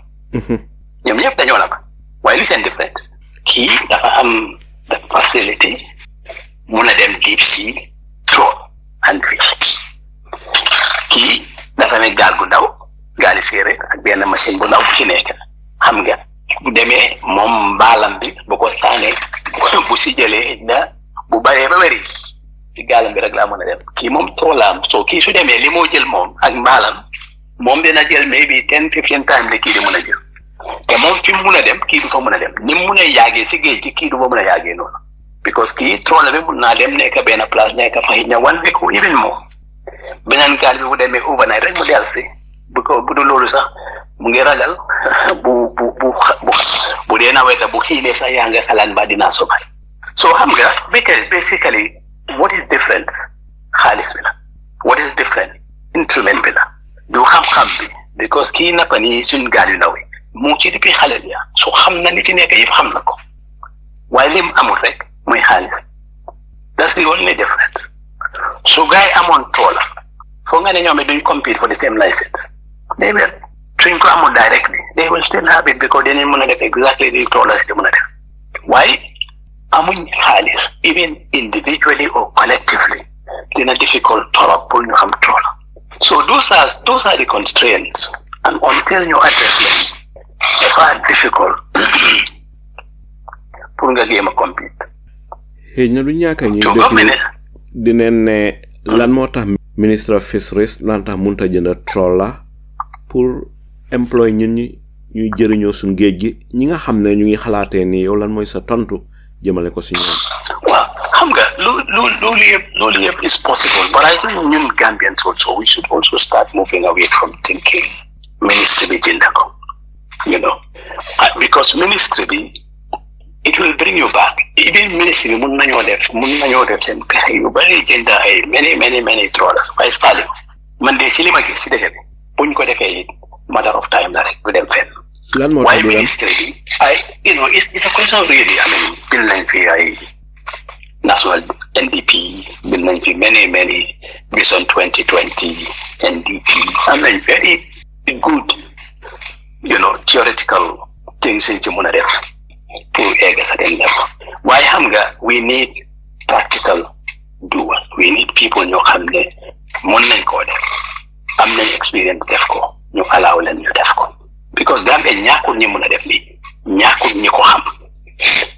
ñoom ñëpp dañoo nappa waaye lu seen différence kii dafa am the facility mun a dem deep sea trawl and fish kii dafa amee gaal gu ndaw gaali séeréer ak benn machine bu ndaw bu ci nekk xam nga bu demee moom mbaalam bi bu ko saanee bu si jëlee na bu baree ba bari ci gaalam bi rek laa mën a dem kii moom trawlam so kii su demee li moo jël moom ak mbaalam moom dina jël maybe 10-15 times li kii di mën a jël te moom fi mu mun a dem kii du fa mën a dem ni mu mun a yaagee si géej gi kii du fa mën a yaagee noonu because kii trawla bi mun naa dem nekk benn place nekk fa xëy na 1 week even more beneen gaal bi bu demee overnight rek mu del si bu du loolu sax mu ngi ragal bu dee naweta bu xiinee sax yaa nga xalaat ba dinaa sobay so xam nga basically what is different xaalis bi la what is different instrument bi la du xam-xam bi because kii nappa nii suñ gaal yu ndaw yi mu ci depuis xale ya so xam na li ci nekk yëpp xam na ko waaye lim amul rek muy xaalis that's the only difference so gars yi amoon toola foo nga ne ñoom it duñ compete for the same license they will suñ ko amul directly they will still have it because dañuy mën a def exactly the toola si mën a def waaye amuñ xaalis even individually or collectively dina difficult torop pour ñu am toola so those are the constraints and until you address them dafa difficult pour nga jéem a compete xëy na du ñàkk ñuy déglu dineen ne lan moo tax ministre of fisheries lan tax munta jënd trawler pour employ ñun ñuy jëriñoo suñ géej gi ñi nga xam ne ñu ngi xalaatee ni yow lan mooy sa tontu jëmale ko si ñoom waaw xam nga loolu yëpp is possible but I think ñun Gambians also we should also start moving away from thinking ministry bi jënd ko you know because ministry bi it will bring you back even ministry mun nañoo def seen pexe yu bari jënd ay many trawlers waaye sali man de ci li ma gis si dëkk bi buñ ko defee matter of time la rek du dem fenn lan moo tax ministry bi it's a question really I mean bil nañ fi ay national NDP bil nañ fi many vision 2020 NDP am nañ very good theoretical things in ci mën a def pour egg sa dem def waaye xam nga we need practical doers we need people ñoo xam ne mën nañ koo def am nañ experience def ko ñu allow leen ñu def ko because Gambia ñàkkul ñi mën a def lii ñàkkul ñi ko xam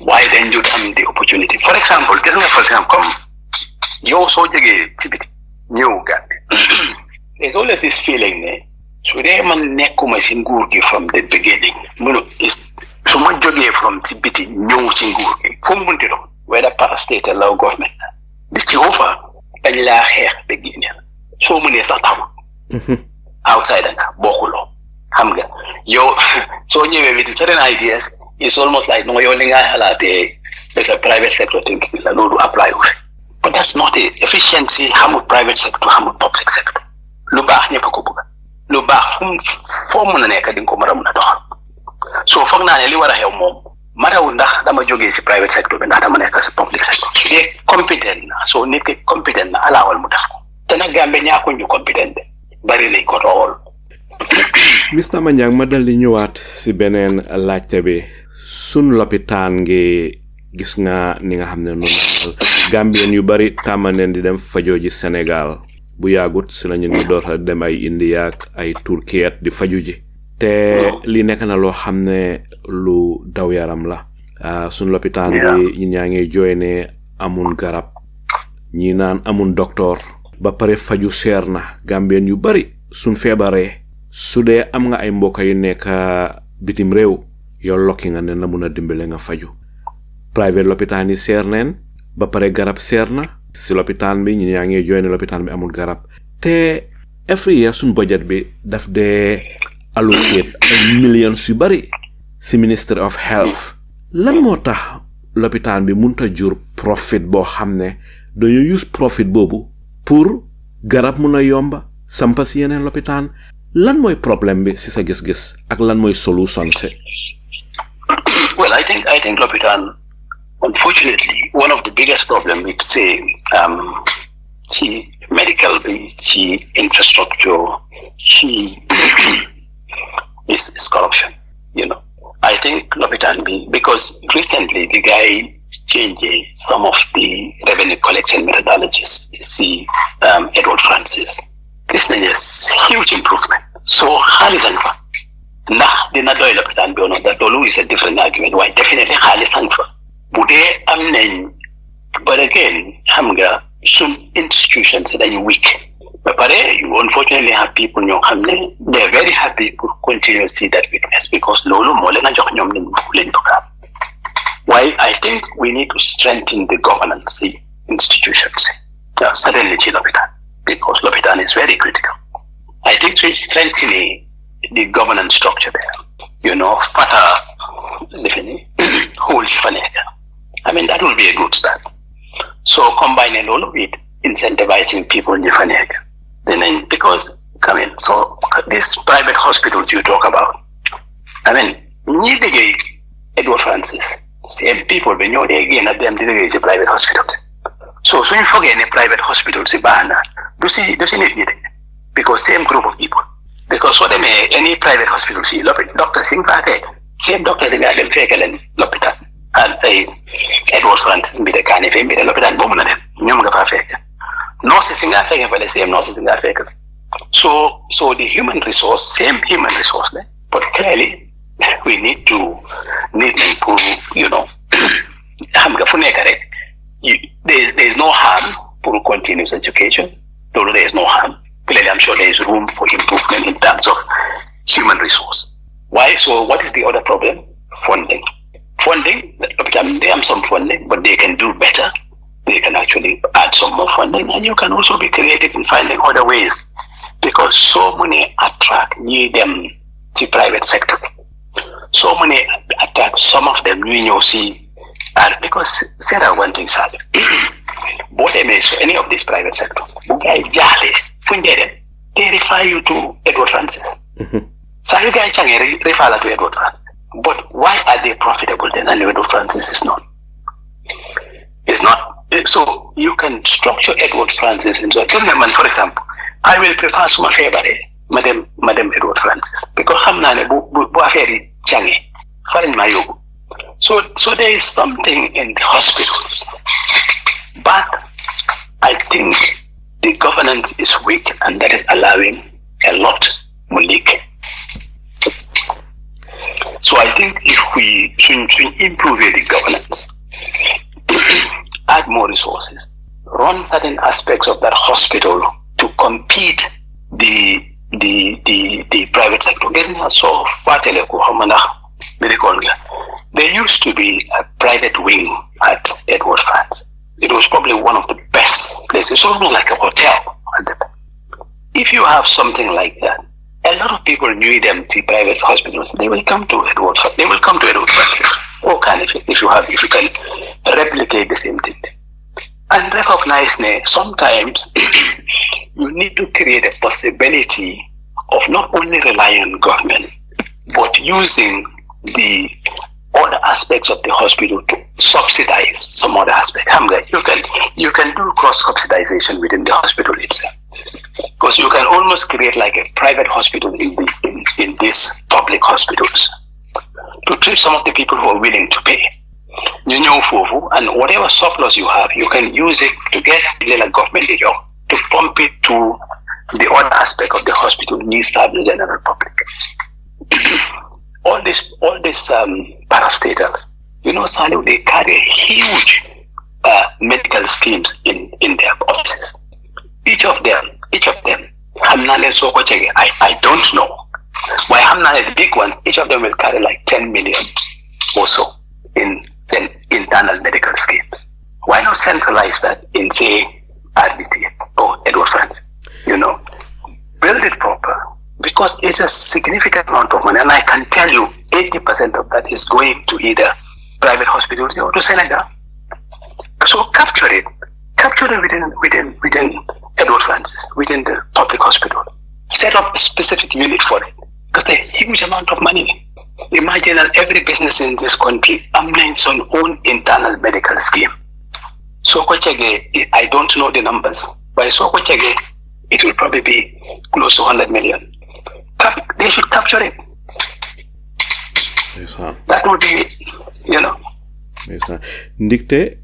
waaye dañ jot am the opportunity for example gis nga for example comme yow soo jógee ci biti ñëw Gambia there's always this feeling ne su dee man nekkuma si nguur gi from the beginning su ma jógee from ci biti ñëw ci nguur gi fu mu munti doon whether parastate or local government di ci over dañ laa xeex ba génne soo mënee sax taxul outside nga bokkuloo xam nga yow soo ñëwee with certain ideas it's almost like no yow li nga xalaatee there's a private sector thinking la loolu apply wu but that's not it efficiency xamul private sector xamul public sector lu baax ñëpp ko bëgg lu baax foo mën a nekk di nga ko mën a doxal so foog naa ne li war a xew moom maraw ndax dama jógee si private sector bi ndax dama nekk si public sector su dee compétent na soo nit ki compétent na alaawal mu def ko te nag Gambie ñaakuñ ñu compétent de bari nañ ko lool. Mr Manjang ma dal di ñëwaat si beneen laajte bi sun lopitaan ngi gis nga ni nga xam ne noonu Gambien yu bari tàmmaneen di dem fajoo ji Sénégal bu yàggut si lañu ñu doota dem ay India ak ay Turquie di faju ji te li nekk na loo xam ne lu daw yaram la sun lopitaan bi ñi ñaa ngi jooy ne amun garab ñi naan amun docteur ba pare faju seer na Gambien yu bari sun feebaree su dee am nga ay mbokk yu nekk bitim réew yow lokki nga ne na mun a dimbale nga faju private lopitaan yi seer neen ba pare garab seer na si lopitaan bi ñi ñaa ngi jooy ne lopitaan bi amul garab te every year sun budget bi daf dee allocate ay millions yu bari si Ministry of Health lan moo tax lopitaan bi munta jur profit boo xam ne dañoo use profit boobu pour garab mun a yomba sampa si yeneen lopitaan lan mooy problème bi si sa gis-gis ak lan mooy solution si well I think lopitaan unfortunately one of the biggest problem with say ci medical bi ci infrastructure ci is corruption I think lopitaan bi because recently the guy changed some of the revenue collection methodologies see Edward Francis this is huge improvement so xaalis fa ndax dina doy lopitaan bi ono that loolu is a different argument why definitely xaalis fa bu dee am nañ but again xam nga some institutions dañu weak but you unfortunately have people ñoo xam ne they're very happy to continue to see that weakness because loolu moo leen a jox ñoom leen dokaam why I think we need to strengthen the governance institutions certainly ci lopitaan because lopitaan is very critical I think strengthening the governance structure there fata lifini holds fa nekk I mean that will be a good start so combining all of it incentivizing people ñi fa nekk Then, because, so these private hospitals you talk about, Edward Francis, same people, when you're again at them, they is a private hospital. So you forget any private hospitals, do see need because same group of people. Because what they may any private hospital see, doctors in same doctors in them fake and Lopita and Edward Francis be the kind of him, be the Lopita woman, Yumga perfect. Nurses in Africa, but the same nurses in Africa. So the human resource, same human resource, but clearly we need to improve, there is no harm for continuous education, though there is no harm. Clearly, I'm sure there is room for improvement in terms of human resource. Why? So what is the other problem? Funding. Funding, they have some funding, but they can do better. They can actually add some more funding, and you can also be creative in finding other ways, because so many attract them to private sector. So many attract some of them you see, because Sarah one thing, Sally. Both any of this private sector, they refer you to Edward Francis. So you guys refer to Edward Francis. But why are they profitable then and Edward Francis is not? It's not. So you can structure Edward Francis into a for example, I will prefer my favorite, Madam Edward Francis, because I'm not a very change. So there is something in the hospitals, but I think the governance is weak, and that is allowing a lot to leak. So I think if we should improve the governance, add more resources, run certain aspects of that hospital to compete the private sector. So there used to be a private wing at Edward Francis. It was probably one of the best places. It's almost like a hotel. If you have something like that, a lot of people knew them to private hospitals. They will come to Edward. They will come to Edward Francis. Or can if you can replicate the same thing, and recognize sometimes you need to create a possibility of not only relying on government, but using the other aspects of the hospital to subsidize some other aspect. You can do cross subsidization within the hospital itself, because you can almost create like a private hospital in these public hospitals to treat some of the people who are willing to pay. And whatever surplus you have, you can use it to get the government to pump it to the other aspect of the hospital needs to the general public. all this parastatals, Sally, they carry huge medical schemes in their offices. Each of them, I don't know. Why Hamnale, the big one, each of them will carry like 10 million or so in internal medical schemes. Why not centralize that in, say, RBT or Edward Francis? Build it proper, because it's a significant amount of money, and I can tell you 80% of that is going to either private hospitals or to Senegal. So capture it within Edward Francis, within the public hospital. Set up a specific unit for it. Because a huge amount of money. Imagine that every business in this country has its own internal medical scheme. So I don't know the numbers, but it will probably be close to 100 million. They should capture it. Yes, sir. That would be, Yes, sir. Ndikte,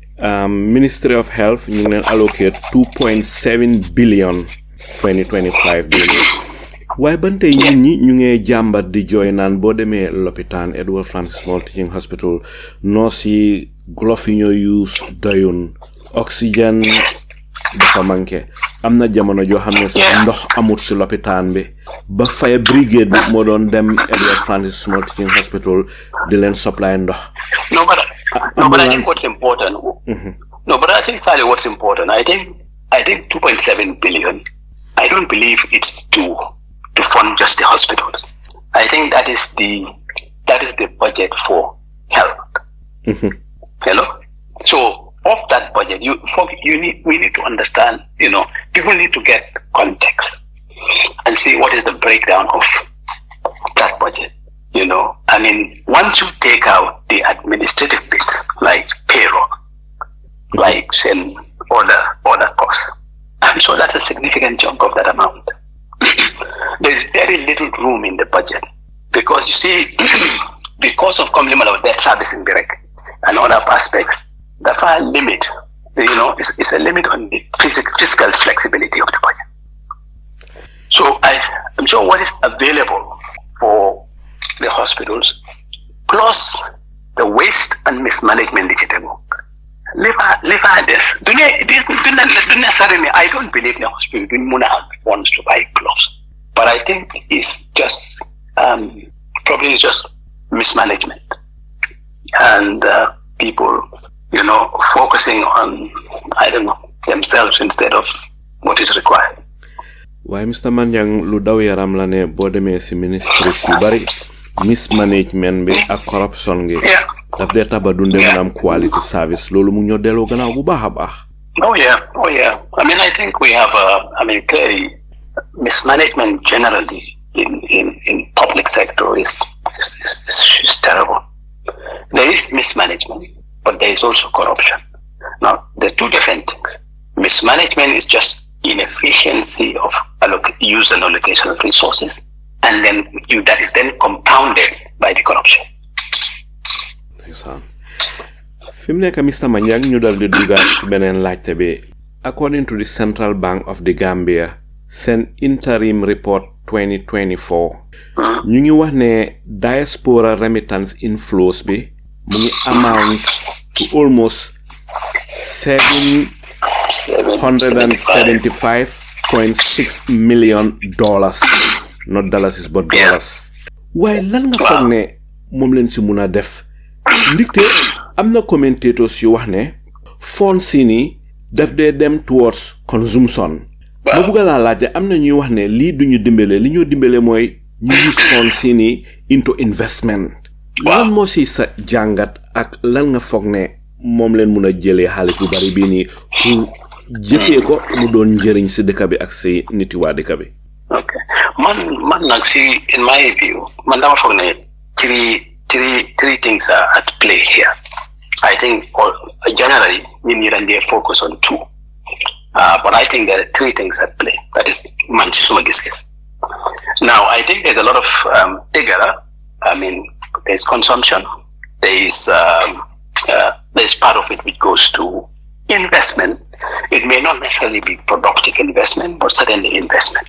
Ministry of Health ñu ngi allocate 2.7 billion 2025 waaye bante ñi ñu ngi jàmbat di jooy naan boo demee l'hôpital Edward Francis Small Teaching Hospital nurse yi glove yi ñoo use doyun oxygène dafa manqué am na jamono joo xam ne sax ndox amut si l'hôpital bi ba fire brigade bi moo doon dem Edward Francis Small Teaching Hospital di leen supply ndox. No, but I think what's important. No, but I think, Sally, what's important, I think 2.7 billion, I don't believe it's to fund just the hospitals. I think that is the budget for health. Hello? So of that budget, we need to understand, people need to get context and see what is the breakdown of that budget. I mean, once you take out the administrative bits like payroll, like send other costs, I'm sure that's a significant chunk of that amount. There's very little room in the budget because you see, because of complement of debt servicing direct and other aspects, the file limit, is a limit on the fiscal flexibility of the budget. So I'm sure what is available for the hospitals, plus the waste and mismanagement legitimate. Live this. Do necessarily, I don't believe the hospital do have funds to buy gloves, but I think it's just probably just mismanagement and people, focusing on themselves instead of what is required. Why Mr. Manjang lu daw yaram la ne bo demee si ministries yu bari mismanagement bi ak corruption gi daf dee taba dunde mun am quality service loolu mu ñoo delloo gannaaw bu baax a baax. Oh yeah. I mean, I think we have clearly mismanagement generally in public sector is terrible. There is mismanagement, but there is also corruption. Now, they're two different things. Mismanagement is just inefficiency of use and allocation of resources, and then that is then compounded by the corruption. Fimneka Mr. Manjang ñu dal di dugal ci benen laajte bi. According to the Central Bank of the Gambia, sen interim report 2024, ñu ngi wax ne diaspora remittance inflows bi mu ngi amount to almost $775.6 million, not dollars but dollars. Waaye lan nga foog ne moom leen si mun a def ndikte am na commentators yu wax ne funds si ni daf dee dem towards consumption. Ma bëgg laa laaj am na ñuy wax ne lii duñu dimbale li ñu dimbale mooy ñu use funds si ni into investment. Lan moo si sa jàngat ak lan nga foog ne moom leen mun a jëlee xaalis bu bari bii nii pour jëfee ko mu doon njëriñ si dëkk bi ak si niti waa dëkk bi. Okay, man nag si in my view man dama foog ne three things are at play here. I think generally we need to focus on two, but I think there are three things at play. That is Manchester. Now I think there's a lot of there's consumption. There's part of it which goes to investment. It may not necessarily be productive investment, but certainly investment.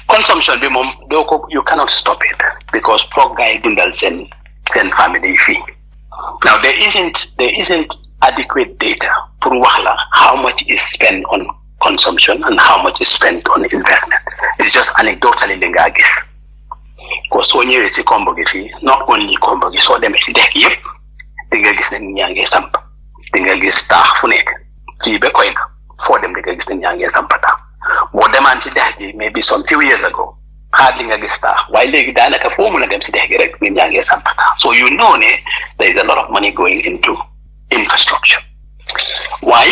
Consumption, you cannot stop it because poor guy dundal send family fee. Now there isn't adequate data for how much is spent on consumption and how much is spent on investment. It's just anecdotally lingagis. Because when you see combogi fee, not only combogi, so them see that yep, lingagis and yange samp, lingagis ta funek, fee becoin for them lingagis and yange sampata. What them anti dahgi maybe some few years ago. Hardly a star. While they done like a formula them see direct sampata. So there is a lot of money going into infrastructure. Why?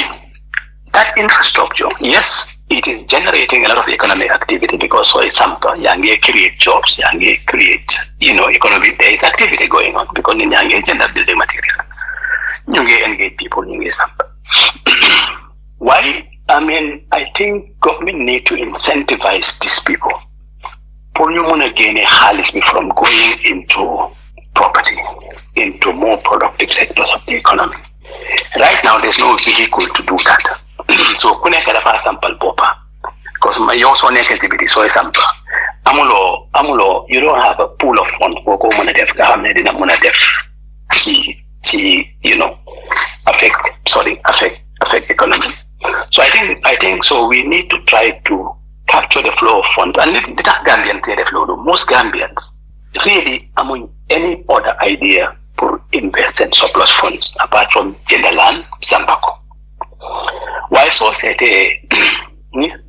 That infrastructure, yes, it is generating a lot of economic activity because for example, Yange create jobs, Yange create, economy, there is activity going on because in Yange gender building material. You engage people, you sample. Why? I think government need to incentivize these people. For you want to gain a halism from going into property, into more productive sectors of the economy. Right now, there's no vehicle to do that. So, kunekada sample popa, because my also negativity. So, example, amulo, you don't have a pool of funds for go monadef, gahamne monadef, affect economy. So I think so. We need to try to capture the flow of funds, and that Gambians say the flow. Most Gambians really, among any other idea for invest in surplus funds apart from gender land, Sambako. Why so say the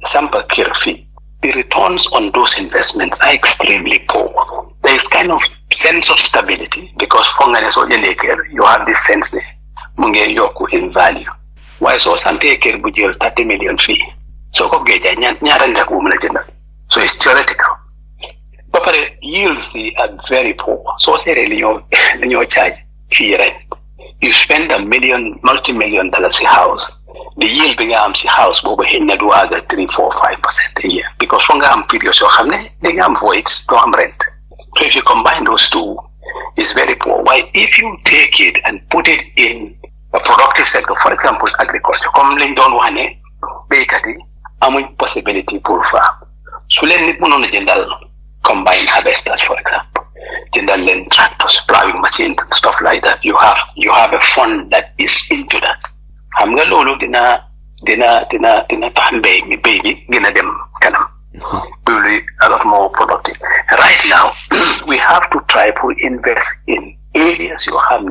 Samba Kirfi, the returns on those investments are extremely poor. There is kind of sense of stability because you have this sense in value. Why waaye soo sampee kër bu jël 30 million fii soo ko géejee ñaata nit ak mën a jëndal so it's theoretical ba pare yields yi are very poor soo seetee li ñoo charge fii rek you spend multi-million dollars si house the yield bi nga am si house boobu xëy na du àgg 3-4-5% a year because foog nga am periods yoo xam ne da nga am voids doo am rent so if you combine those two it's very poor. Why if you take it and put it in a productive sector, for example, agriculture, comme liñ doon wax ne béykat yi amuñ possibility pour farm su leen nit mënoon a jëndal combine harvesters, for example, jëndal leen tractors, plowing machines, stuff like that. You have a fund that is into that. Xam nga loolu dina tax mbéy mi gën a dem kanam. Will be a lot more productive. Right now, we have to try to invest in areas you have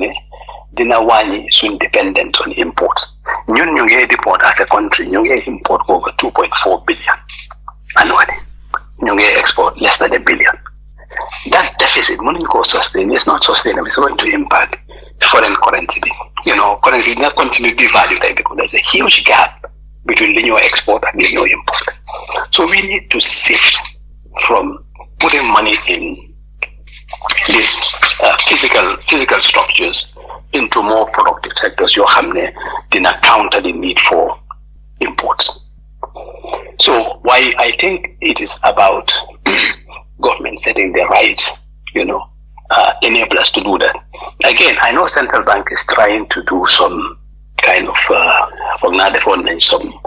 dina wani soon dependent on imports. Ñun ñu ngi import as a country, ñu ngi import over 2.4 billion annually. Ñu ngi export less than $1 billion. That deficit, money ko sustain, is not sustainable. It's going to impact foreign currency. Currency will not continue to devalue because there's a huge gap between linear export and linear import. So we need to shift from putting money in these physical structures into more productive sectors. You didn't counter the need for imports. So why I think it is about government setting the right, enablers to do that. Again, I know central bank is trying to do some kind of some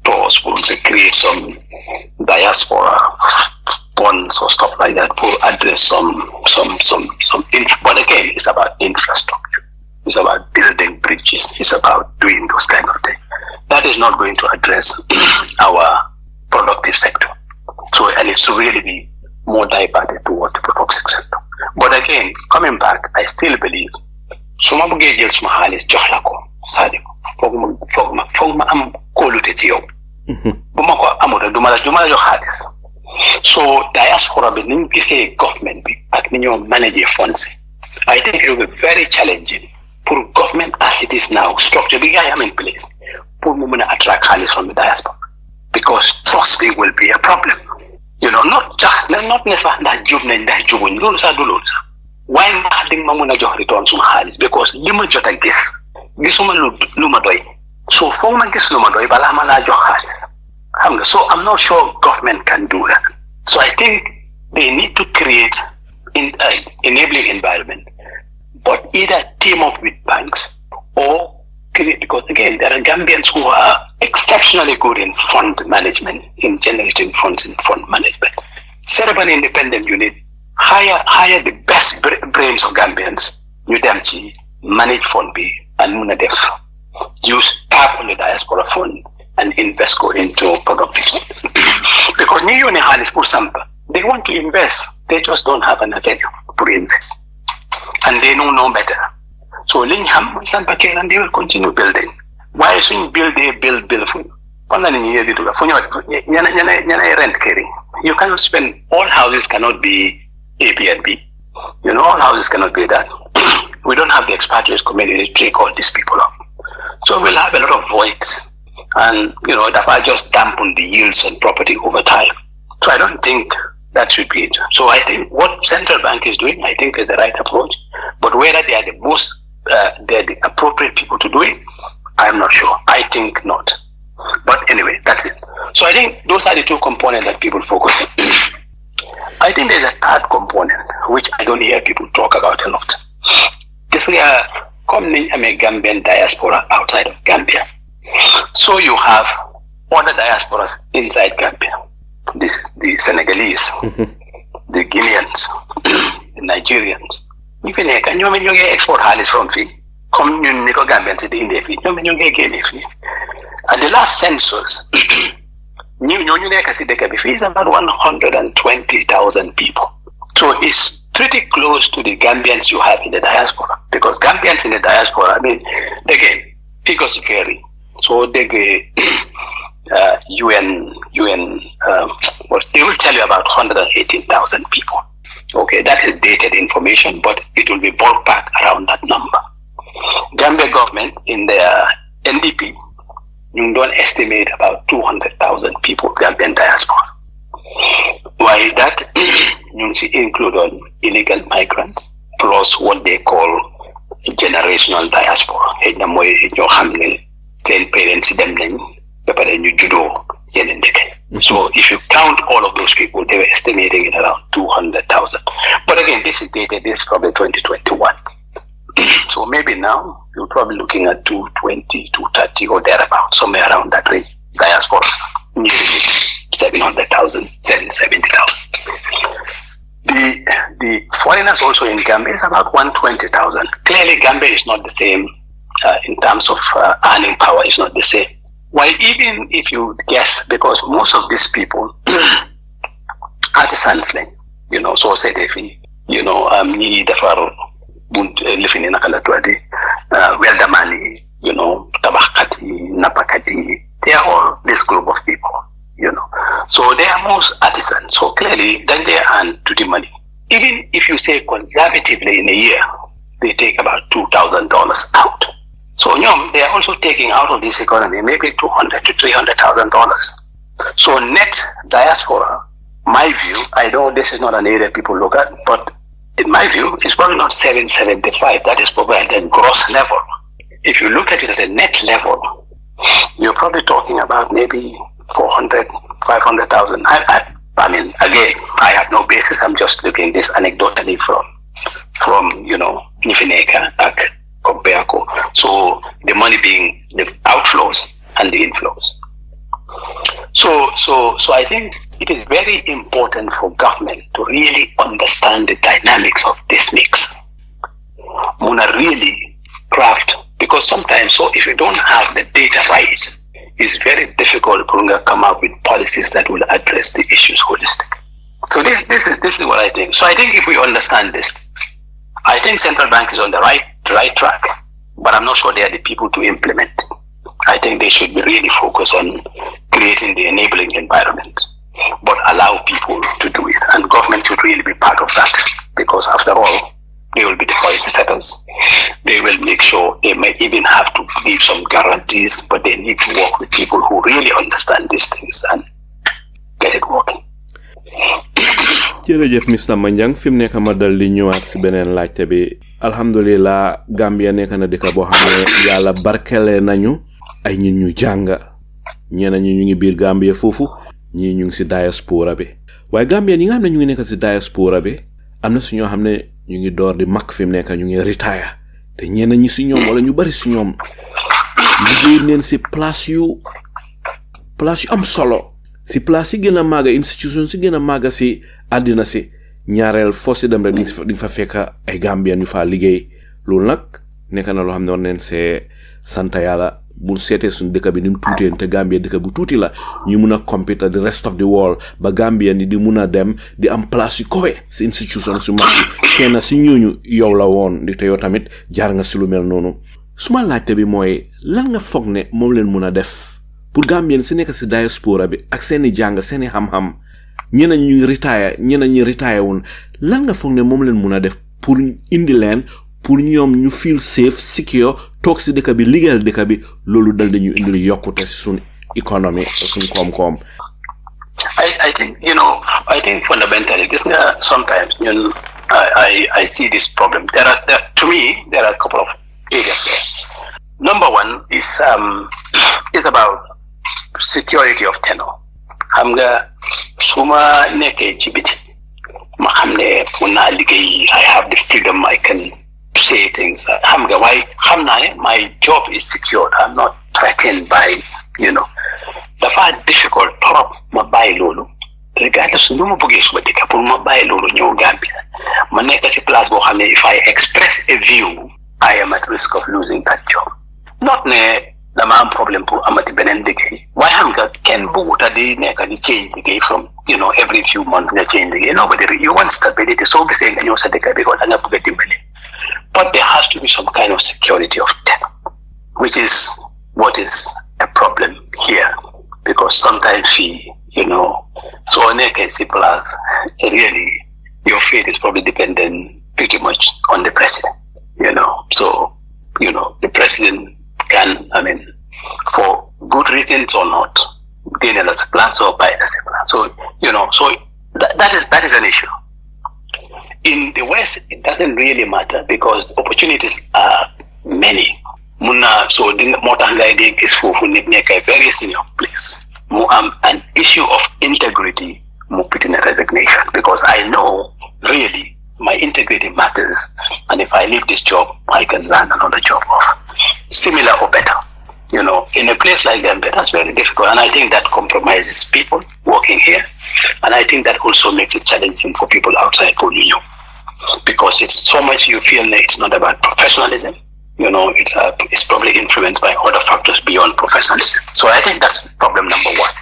tours to create some diaspora bonds or stuff like that to address some but again it's about infrastructure, it's about building bridges, it's about doing those kind of things. That is not going to address our productive sector. So and it's to really be more diverted towards the productive sector. But again, coming back, I still believe suma buggee jël suma xaalis jox la ko Sadio foog ma am kóolute ci yow bu ma ko amul rek du ma la jox xaalis so diaspora bi ni ñu gisee government bi ak ni ñoo manage funds I think it will be very challenging for government as it is now structure bi nga am in place pour mu mën a attract xaalis from the diaspora because trusting will be a problem not necessarily ndax jub nañ ndax jubuñ loolu sax du loolu sax waaye ndax di ma mën a jox return suma xaalis because li ma jot a gisuma lu ma doy so foog ma gis lu ma doy balaa ma laa jox xaalis xam nga so I'm not sure government can do that so I think they need to create enabling environment but either team up with banks or create, because again there are Gambians who are exceptionally good in fund management, in generating funds in fund management. Set up an independent unit, hire the best brains of Gambians, you them manage fund B and Munadef. Use tap on the diaspora fund and invest go into productive sector. Because New Union Halis for Sampa, they want to invest, they just don't have an avenue to invest. And they know no better. So Lingham, Sampa Ken, and they will continue building. Why should build for rent carrying? You cannot spend, all houses cannot be Airbnb. All houses cannot be that. We don't have the expatriates community to take all these people up. So we'll have a lot of voids. And, that will just dampen the yields on property over time. So I don't think that should be it. So I think what central bank is doing, I think is the right approach. But whether they are they're the appropriate people to do it, I'm not sure. I think not. But anyway, that's it. So I think those are the two components that people focus on. I think there's a third component, which I don't hear people talk about a lot. This is coming a Gambian diaspora outside of Gambia. So you have other diasporas inside Gambia. The Senegalese, the Guineans, the Nigerians. Even you export halis from fee. Come you Nico Gambians in the India fee. You get fee. At the last census, is about 120,000 people. So it's pretty close to the Gambians you have in the diaspora. Because Gambians in the diaspora, again, figures vary. So they get UN, they will tell you about 118,000 people. Okay, that is dated information, but it will be ballpark around that number. Gambia government in their NDP you don't estimate about 200,000 people Gambian diaspora. Why that you include on illegal migrants plus what they call generational diaspora. Parents So if you count all of those people, they were estimating it around 200,000. But again, this is data, this is probably 2021. So maybe now you're probably looking at 220, 230 or thereabout, somewhere around that range. Diaspora, 700,000, 770,000. The foreigners also in Gambia is about 120,000. Clearly, Gambia is not the same in terms of earning power. Is not the same. Why, even if you guess, because most of these people, artisans, so say they fee, need the living in a kalatwadi, weldamani, tabakati, napakati, they are all this group of people, So they are most artisans. So clearly, then they earn to the money. Even if you say conservatively in a year, they take about $2,000 out. So they are also taking out of this economy maybe $200,000 to $300,000. So net diaspora, my view, I know this is not an area people look at, but in my view, it's probably not 775. That is probably at the gross level. If you look at it at a net level, you're probably talking about maybe 400, 500,000. I mean, again, I have no basis. I'm just looking this anecdotally from Nifineka and Kompeako. So the money being the outflows and the inflows. So I think it is very important for government to really understand the dynamics of this mix. Muna really craft, because sometimes, so if you don't have the data right, it's very difficult to come up with policies that will address the issues holistically. So this is what I think. So I think if we understand this, I think central bank is on the right track, but I'm not sure they are the people to implement. I think they should be really focused on creating the enabling environment, but allow people to do it. And government should really be part of that, because after all, they will be the policy setters. They will make sure they may even have to give some guarantees, but they need to work with people who really understand these things and get it working. jërëjëf Mr Manjang fi mu nekk ma dal di ñëwaat si beneen laajte bi alhamdulillah Gambia nekk na dëkk boo xam ne yàlla barkele nañu ay nit ñu jàng ñeneen ñi ñu ngi biir Gambia foofu ñii ñu ngi si diaspora bi waaye Gambien yi nga xam ne ñu ngi nekk si diaspora bi am na si ñoo xam ne ñu ngi door di mag fi mu nekk ñu ngi retire te ñeneen ñi si ñoom wala ñu bari si ñoom liggéey neen si place yu am solo si place yi gën a màgga institution si gën a màgga si àddina si ñaareel foo si dem rek di fa fekk ay Gambien yu fa liggéey loolu nag nekk na loo xam ne war neen see sant yàlla bu seetee suñu dëkk bi ni mu tuutee te Gambia dëkk bu tuuti la ñu mun a compete the rest of the world ba Gambien yi di mun a dem di am place yu kowe si institution su mag yi kenn si ñooñu yow la woon di te yow tamit jaar nga si lu mel noonu suma laajte bi mooy lan nga foog ne moom leen mun a def pour Gambien si nekk si diaspora bi ak seeni jàng seeni xam-xam ñeneen ñuy retire woon lan nga foog ne moom leen mun a def pour indi leen pour ñoom ñu feel safe secure toog si dëkk bi liggéeyal dëkk bi loolu dal dañu indil yokkute si suñ économie suñ koom-koom. I think fundamentally gis nga sometimes I see this problem. To me there are a couple of areas there. Number one is about security of tenure. Xam nga suma nekkee ci biti ma xam ne mun naa liggéey I have the freedom I can say things. Xam nga waaye xam naa ne my job is secured. I'm not threatened by dafa difficult trop ma bàyyi loolu regardless nu ma bëggee suma dëkk pour ma bàyyi loolu ñëw Gambia ma nekk ci place boo xam ne if I express a view I am at risk of losing that job. Not ne dama am problem pour amati beneen liggéey waaye xam nga kenn bëgguta di nekk di change liggéey from every few months nga change liggéey nobody you want stability soo gisee nga ñëw sa dëkk bi ko da nga bëgg a dimbali but there has to be some kind of security of tenure, which is what is a problem here because sometimes so nekk si place really your fate is probably dependent pretty much on the president so the president can, for good reasons or not, dinner as a plan, so buy as a plan. So, so that is an issue. In the West, it doesn't really matter because opportunities are many. Muna, so the Motanga is for a very senior place. An issue of integrity, put in a resignation because I know really my integrity matters, and if I leave this job, I can land another job of similar or better. In a place like Gambia, that's very difficult, and I think that compromises people working here, and I think that also makes it challenging for people outside Polino, because it's so much you feel that it's not about professionalism. It's probably influenced by other factors beyond professionalism. So I think that's problem number one.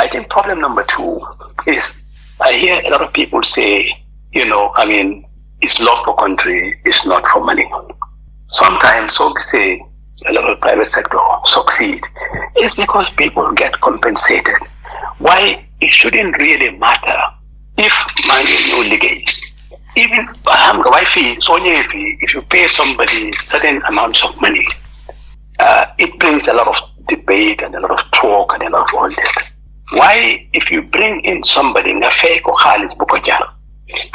I think problem number two is I hear a lot of people say, it's love for country, it's not for money. Sometimes, so we say, a lot of private sector succeed. It's because people get compensated. Why it shouldn't really matter if money no leakage. Even if you pay somebody certain amounts of money, it brings a lot of debate and a lot of talk and a lot of all this. Why, if you bring in somebody,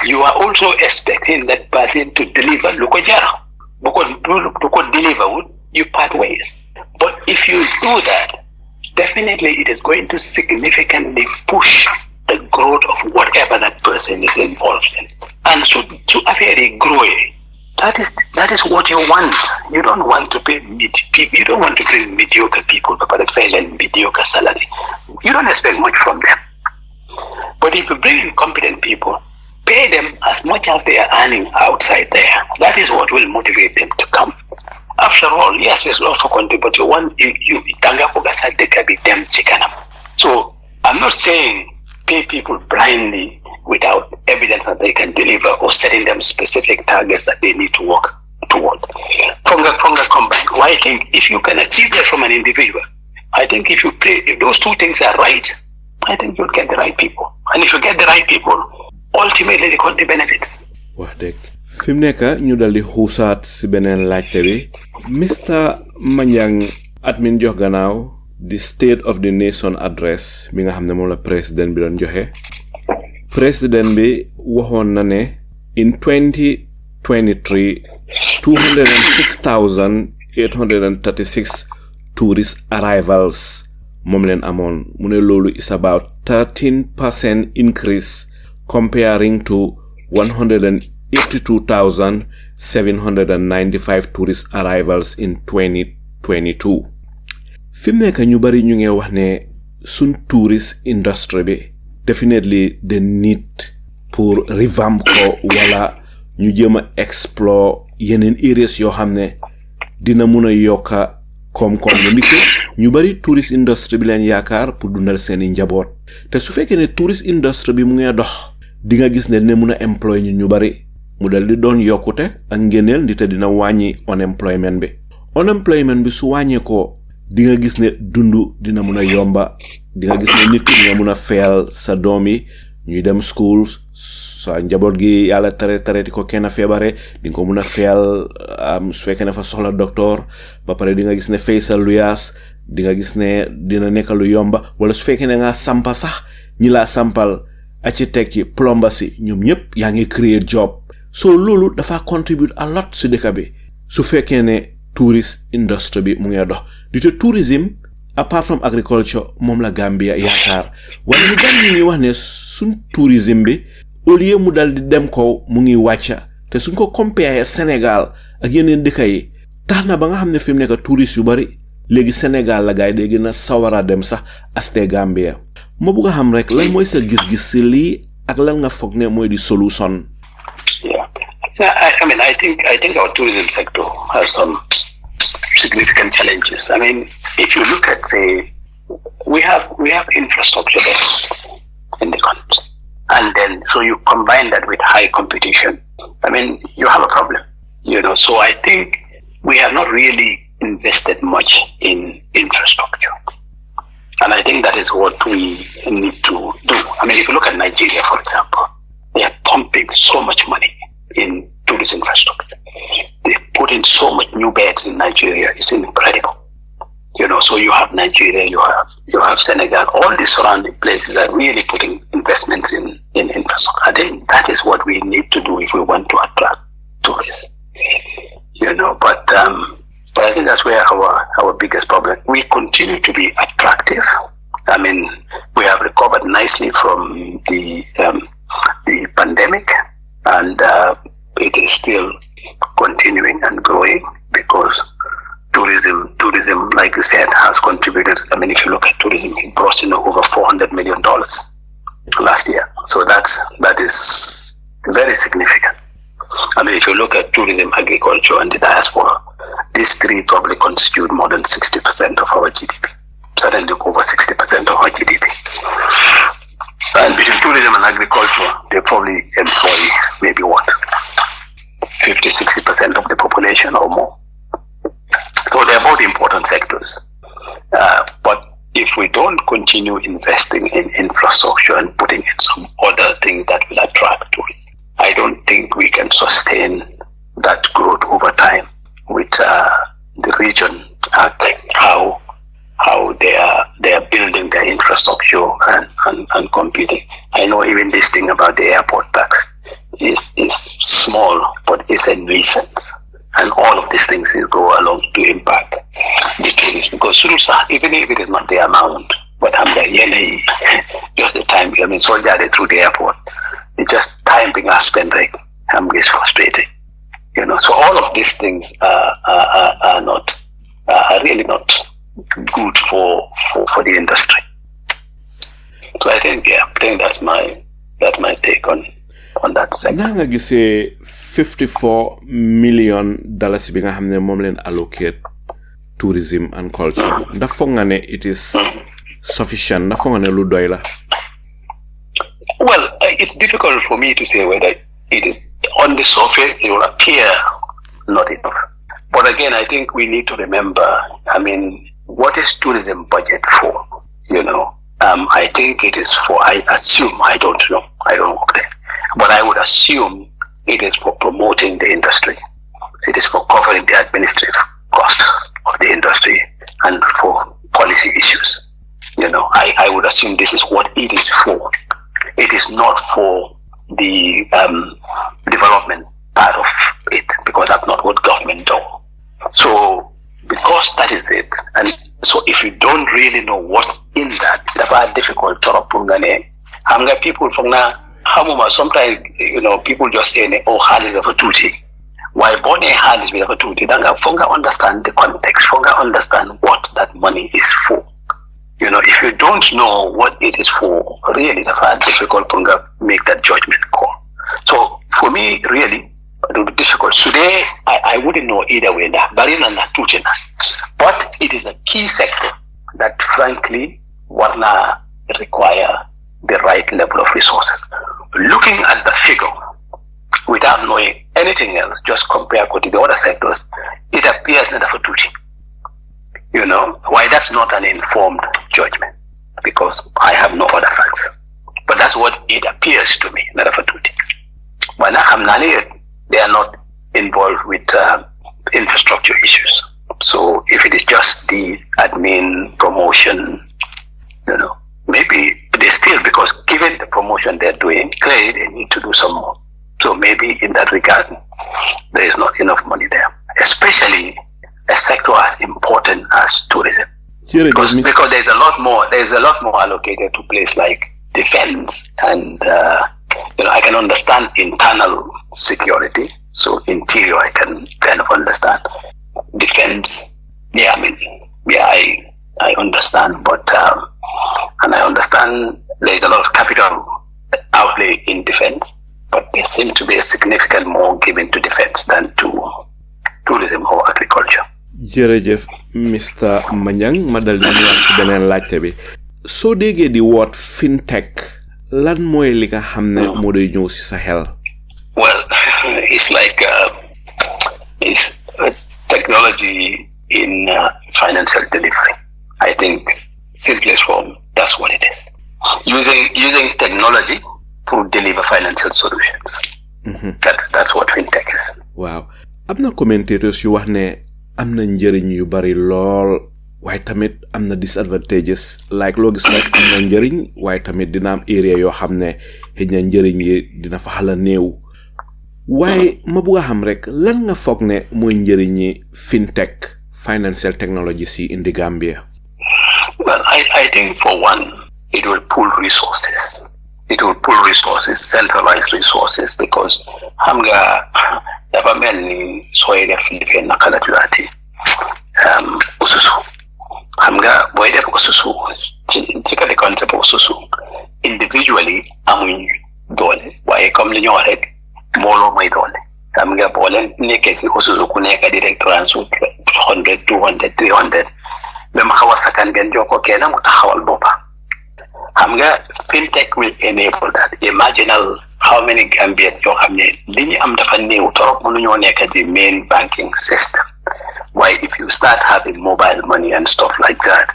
you are also expecting that person to deliver lukojara. Because to deliver, you part ways. But if you do that, definitely it is going to significantly push the growth of whatever that person is involved in. And so to actually grow, that is what you want. You don't want to pay you don't want to bring mediocre people but fail and mediocre salary. You don't expect much from them. But if you bring in competent people, pay them as much as they are earning outside there. That is what will motivate them to come. After all, yes, it's love for country, but you want you them chicken. So I'm not saying pay people blindly without evidence that they can deliver or setting them specific targets that they need to work toward. From the combined, well, I think if you can achieve that from an individual, I think if those two things are right, I think you'll get the right people. And if you get the right people, ultimately the country benefits. Wax dëgg fi mu nekk ñu dal di xuusaat si beneen laajte bi Mr Manjang admin jox gannaaw the State of the Nation address bi nga xam ne moom la président bi doon joxe président bi waxoon na ne in 2023 206,836 tourist arrivals moom leen amoon mu ne loolu is about 13% increase comparing to 182,795 tourist arrivals in 2022. Fi mu nekk ñu bari ñu ngi wax ne sun tourist industry bi definitely the need pour revamp ko wala ñu jéem a explore yeneen areas yoo xam ne dina mun a yokka koom-koom bi ndike ñu bari tourist industry bi leen yaakaar pour dundal seeni njaboot te su fekkee ne tourist industry bi mu ngi dox di nga gis ne dina mun a employ ñu bari mu dal di doon yokkute ak ngeneel ndite dina wàññi unemployment bi su wàññee ko di nga gis ne dundu dina mun a yomba di nga gis ne nit ki dina mun a feyal sa doom yi ñuy dem school sa njaboot gi yàlla tere di ko kenn feebare di nga ko mun a feyal su fekkee ne fa soxla docteur ba pare di nga gis ne fay sa luyaas di nga gis ne dina nekk lu yomba wala su fekkee ne nga sampa sax ñi laa sampal architect yi plomber si ñoom ñëpp yaa ngi créer job so loolu dafa contribute a lot si dëkk bi su fekkee ne tourist industry bi mu ngi dox di te tourism apart from agriculture moom la Gambia yaakaar wala ñu gan ñi wax ne suñ tourism bi au lieu mu dal di dem ko mu ngi wàcca te suñ ko compare Sénégal ak yeneen dëkk yi tax na ba nga xam ne fi mu nekk touriste yu bari léegi Sénégal la gaay day gën a sawara dem sax aste Gambia ma bëgg a xam rek lan mooy sa gis-gis si lii ak lan nga foog ne mooy di solution. I mean, I think our tourism sector has some significant challenges. I mean, if you look at, say, we have infrastructure in the country, and then so you combine that with high competition. I mean, you have a problem, So I think we have not really invested much in infrastructure, and I think that is what we need to do. I mean, if you look at Nigeria, for example, they are pumping so much money in tourist infrastructure. They put in so much new beds in Nigeria. It's incredible. also you have Nigeria, you have Senegal. All the surrounding places are really putting investments in infrastructure. I think that is what we need to do if we want to attract tourists. But I think that's where our biggest problem. We continue to be attractive. I mean, we have recovered nicely from the pandemic, and it is still continuing and growing because tourism, like you said, has contributed. I mean, if you look at tourism, it brought in over $400 million last year. So that is very significant. I mean, if you look at tourism, agriculture, and the diaspora, these three probably constitute more than 60% of our GDP. Certainly over 60% of our GDP. And between tourism and agriculture, they probably employ maybe 50-60% of the population or more. So they're both important sectors. But if we don't continue investing in infrastructure and putting in some other things that will attract tourists, I don't think we can sustain that growth over time with the region and how they are building their infrastructure and competing. I know even this thing about the airport tax is small, but it's a nuisance. And all of these things will go along to impact the tourists. Because even if it is not the amount, but just the time, I mean, so through the airport, it's just time being spent, like, is frustrating. So all of these things are really not good for the industry. So I think that's my take on that sector. Now nga gisee $54 million bi nga xamne mom len allocate tourism and culture. Ndax foog nga ne it is sufficient? Ndax foog nga ne lu doy la? Well, it's difficult for me to say whether it is. On the surface, it will appear not enough. But again, I think we need to remember, I mean, what is tourism budget for? I think it is for, I assume, I don't know, I don't work there, but I would assume it is for promoting the industry. It is for covering the administrative costs of the industry and for policy issues. I would assume this is what it is for. It is not for the development part of it, because that's not what government does. So, because that is it, and so if you don't really know what's in that, it's very difficult to pungane. People from now, sometimes people just say, "Oh, hard is of a tutti." Why bone hard is of a tutti? Funga understand the context. Funga understand what that money is for. If you don't know what it is for, really, it's very difficult to make that judgment call. So for me, really, it will be difficult. Today, I wouldn't know either way. But it is a key sector that, frankly, wanna require the right level of resources. Looking at the figure, without knowing anything else, just compare with the other sectors, it appears not a duty. Why that's not an informed judgment, because I have no other facts. But that's what it appears to me, not a duty. But they are not involved with infrastructure issues. So if it is just the admin promotion, maybe they still, because given the promotion they're doing, clearly they need to do some more. So maybe in that regard, there is not enough money there, especially a sector as important as tourism. Because there's a lot more allocated to places like defense and I can understand internal security. So interior I can kind of understand. Defense, I understand, but and I understand there's a lot of capital outlay in defense, but there seems to be a significant more given to defense than to tourism or agriculture. Jërëjëf Mr. Manjang, ma dal di ñëwaat ci beneen laajte bi. Soo déggee di word fintech, lan mooy li nga xam ne moo doy ñëw ci sa xel? Well, it's like it's technology in financial delivery. I think simplest form, that's what it is. Using technology to deliver financial solutions. Mm-hmm. That's what fintech is. Wow. Am na commentators yu wax ne am na njëriñ yu bari lool waaye tamit am na disadvantages like loo gis rek am na njëriñ waaye tamit dina am area yoo xam ne xëy na njëriñ yi dina fa xala néew waaye ma bugg a xam rek lan nga foog ne mooy njëriñi fintech financial technologies in the Gambia? Well, I think for one, it will pool resources. It will pool resources, centralized resources, because hamga dafa melni soy def defé nakala tuati ususu hamga boy def ususu ci the concept of ususu individually amuñ doole waye comme li ñu wax rek molo may doole hamga bo len nekké ci ususu ku nekk direct transfer 100 200 300 même xawa sakan ben joko kenn mu taxawal bopa hamga fintech will enable that. Imagine how many Gambians yoo xam ne li ñu am dafa néew torop mënuñoo nekk the main banking system. Why if you start having mobile money and stuff like that,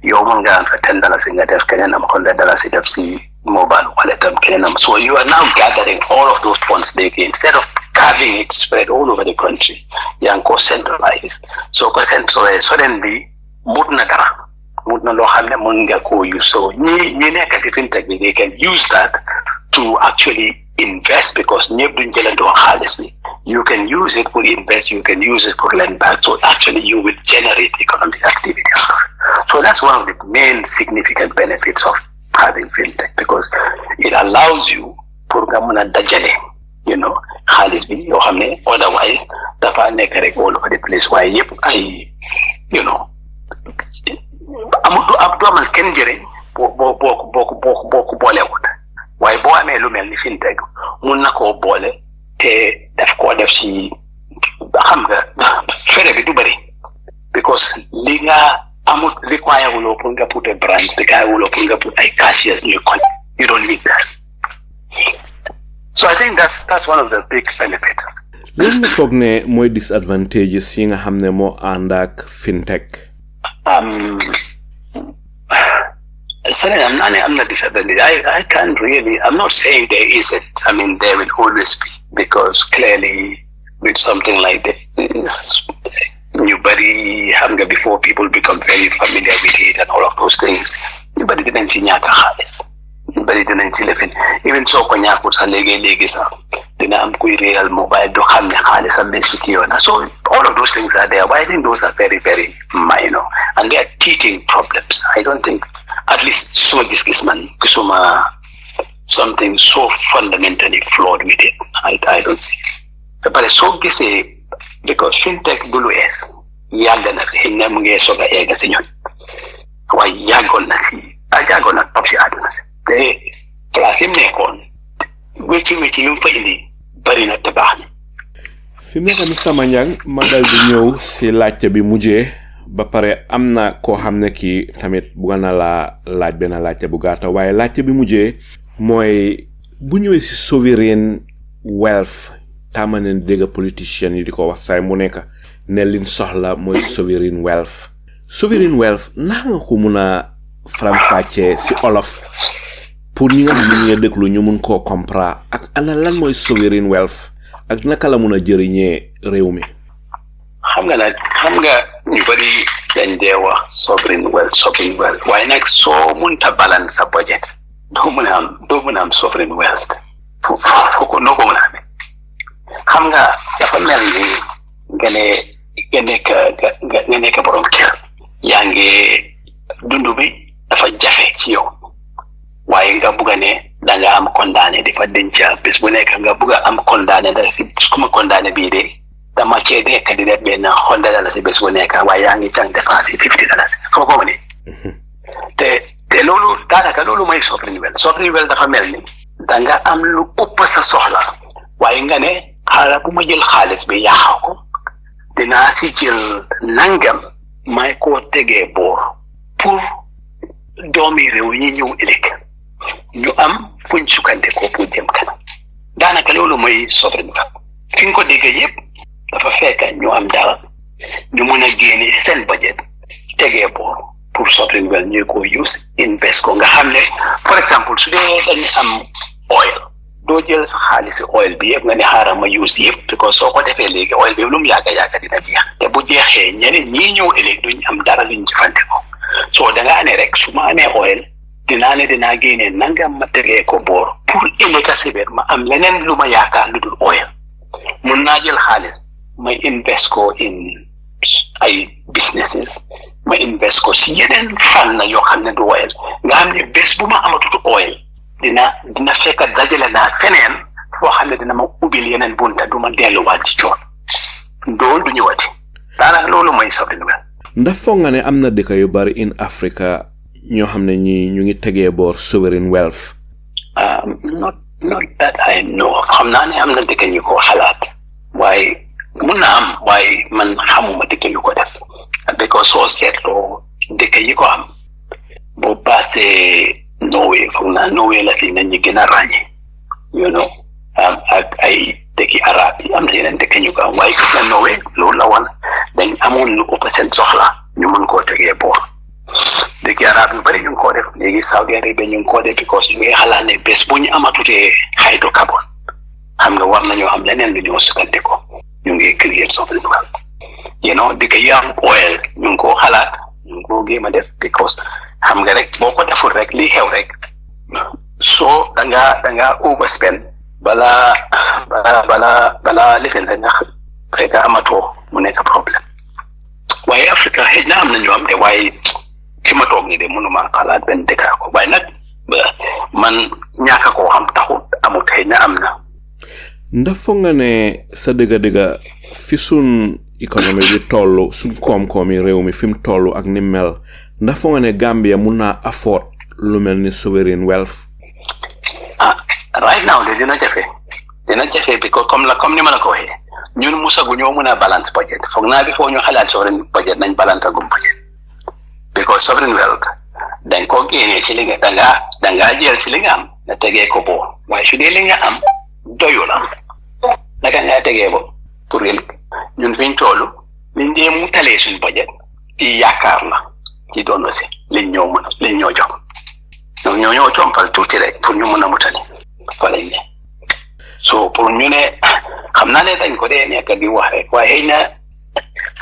yow mën nga am fa $10 nga def keneen am $100 def si mobile wallet am keneen am. So you are now gathering all of those funds instead of having it spread all over the country. Yaa ngi ko centralized. So ko centralized suddenly mut na dara. Mut na loo xam ne mën nga ko use. So ñi nekk ci fintech bi they can use that to actually invest because ñëpp duñ jëlandoo xaalis bi. You can use it for invest, you can use it for lend back. So actually you will generate economic activity. So that's one of the main significant benefits of having fintech because it allows you pour nga mën a dajale, xaalis bi yoo xam ne otherwise dafa nekk rek all over the place waaye yëpp ay, du amal kenn njëriñ boo boolewut waaye boo amee lu mel ni fintech mun na koo boole te daf koo def ci xam nga fere bi du bëri because li nga amut require wuloo pour nga put a branch require wuloo pour nga put ay cashiers ñuy kon you don't need that. So I think that's one of the big benefits. lan nga foog ne mooy disadvantages yi nga xam ne moo ànd ak fintech? I'm not disadvantaged. I can't really. I'm not saying there isn't. I mean, there will always be because clearly, with something like this, nobody having before people become very familiar with it and all of those things. Nobody didn't see nyaka halis. Nobody didn't see living. Even so, konyaku sa lege sa. Dina am kui real mobile do hamne halis am secure. So all of those things are there. But I think those are very, very minor, and they are teaching problems. I don't think. At least something so fundamentally flawed with it. I don't see. But it's so gissy because fintech dulu es yaga na hinna munge soga ega sinyo. Wa yagon na si ayagon na top si aduna. Te klasim ne kon. Wichi yung fa indi bari na tabax. Fi mu nekk Mr. Manjang ma dal di ñëw si laajte bi mujjee ba pare am na koo xam ne kii tamit bugga na la laaj benn laajte bu gàtta waaye laajte bi mujjee mooy bu ñëwee si sovereign wealth tàmma ne dégg politician yi di ko wax saay mu nekk ne liñ soxla mooy sovereign wealth naka nga ko mun a faram-fàccee si olof pour ñi nga xam ne ñu déglu ñu mun koo comprendre ak ana lan mooy sovereign wealth ak naka la mun a jëriñee réew mi. xam nga ñu bari dañ dee wax sovereign wealth waaye nag soo munta balance sa budget doo mën a am sovereign wealth foo noo ko mën a amee xam nga dafa mel ni nga nekk borom kër yaa ngi dund bi dafa jafe ci yow waaye nga bugg a ne da nga am condamné dafa denca bés bu nekk nga bugg a am condamné da su ma condamné bii de dama cee nekk di def benn $100 bés bu nekk waaye yaa ngi càng dépense $50 foo ko wane te loolu daanaka loolu mooy sovereign wealth dafa mel ni da nga am lu ëpp sa soxla waaye nga ne xaaral bu ma jël xaalis bi yaaxaw ko dinaa si jël nangam may koo tegee boor pour doomi réew ñi ñëw ëllëg ñu am fuñ sukkandikoo pour jëm kanam daanaka loolu mooy sovereign wealth fi nga ko déggee yëpp dafa fekk ñu am dara ñu mën a génne seen budget tegee boor pour sovereign wealth ñu ko use invest ko nga xam ne for example su dee dañu am oil doo jël sa xaalis oil bi yëpp nga ne xaaral ma use yëpp because soo ko defee léegi oil bi lu mu yàgga dina jeex te bu jeexee ñeneen ñii ñëw ëllëg duñ am dara luñ jëfandikoo soo da ngaa ne rek su ma amee oil dinaa génnee nangam ma tegee ko boor pour ëllëg si biir ma am leneen lu ma yaakaar lu dul oil mun naa jël xaalis ma invest ko in ay businesses ma invest ko si yeneen fànn yoo xam ne du oil nga xam ne bés bu ma amatut oil dina fekk dajale naa feneen foo xam ne dina ma ubbil yeneen bunta du ma delluwaat ci coon dool du ñëwati daanaka loolu mooy soxla nu ndax foog nga ne am na dëkk yu bari in Africa ñoo xam ne ñu ngi tegee boor sovereign wealth. not that I know xam naa ne am na dëkk ñu ko xalaat waaye mun na am waaye man xamuma dëkk yu ko def because soo seetloo dëkk yi ko am boo paasee Norway foog naa Norway la si nañ ñu gën a ràññee you know ak ay dëkki arab yi am na yeneen dëkk ñu ko am waaye gis na Norway loolu la woon dañ amoon lu ëpp seen soxla ñu mun koo tegee boor dëkki arab yu bëri ñu ngi koo def léegi Saudi Arabia ñu ngi koo def because ñu ngi xalaat ne bés bu ñu amatutee hydrocarbone xam nga war nañoo am leneen lu ñoo sukkandiko ñu ngi créer soxla you know dëkk yi am oil ñu ngi koo xalaat ñu ngi koo géem a def because xam nga rek boo ko deful rek li xew rek soo da ngaa overspend balaa lifin rek nga fekk amatoo mu nekk problème waaye Afrique xëy na am na ñu am te waaye fi ma toog ni de mënuma xalaat benn dëkk ko waaye nag man ñàkk koo xam taxut amut xëy na am na. ndax foog nga ne sa dëgga fi sun économie bi toll suñ koom-koom yi réew mi fi mu toll ak ni mel ndax foog nga ne Gambia mun naa afford lu mel ni sovereign wealth. Right now de dina jafe because comme ni ma la ko waxee ñun musagu ñoo mën a balance budget foog naa bi foo ñu xalaat sovereign budget nañ balance agum budget because sovereign wealth dañ koo génnee ci li nga dangaa jël ci li nga am nga tegee ko boo waaye su dee li nga am doyu la naka ngaa tegee bo pour ñun fiñ toll liñ dee mu talee suñ budget ci yaakaar la ci doon si liñ ñoo jox donc ñoo compal tuuti rek pour ñu mën a mutali fa lañ ne so pour ñu ne xam naa ne dañ ko dee nekk di wax rek waaye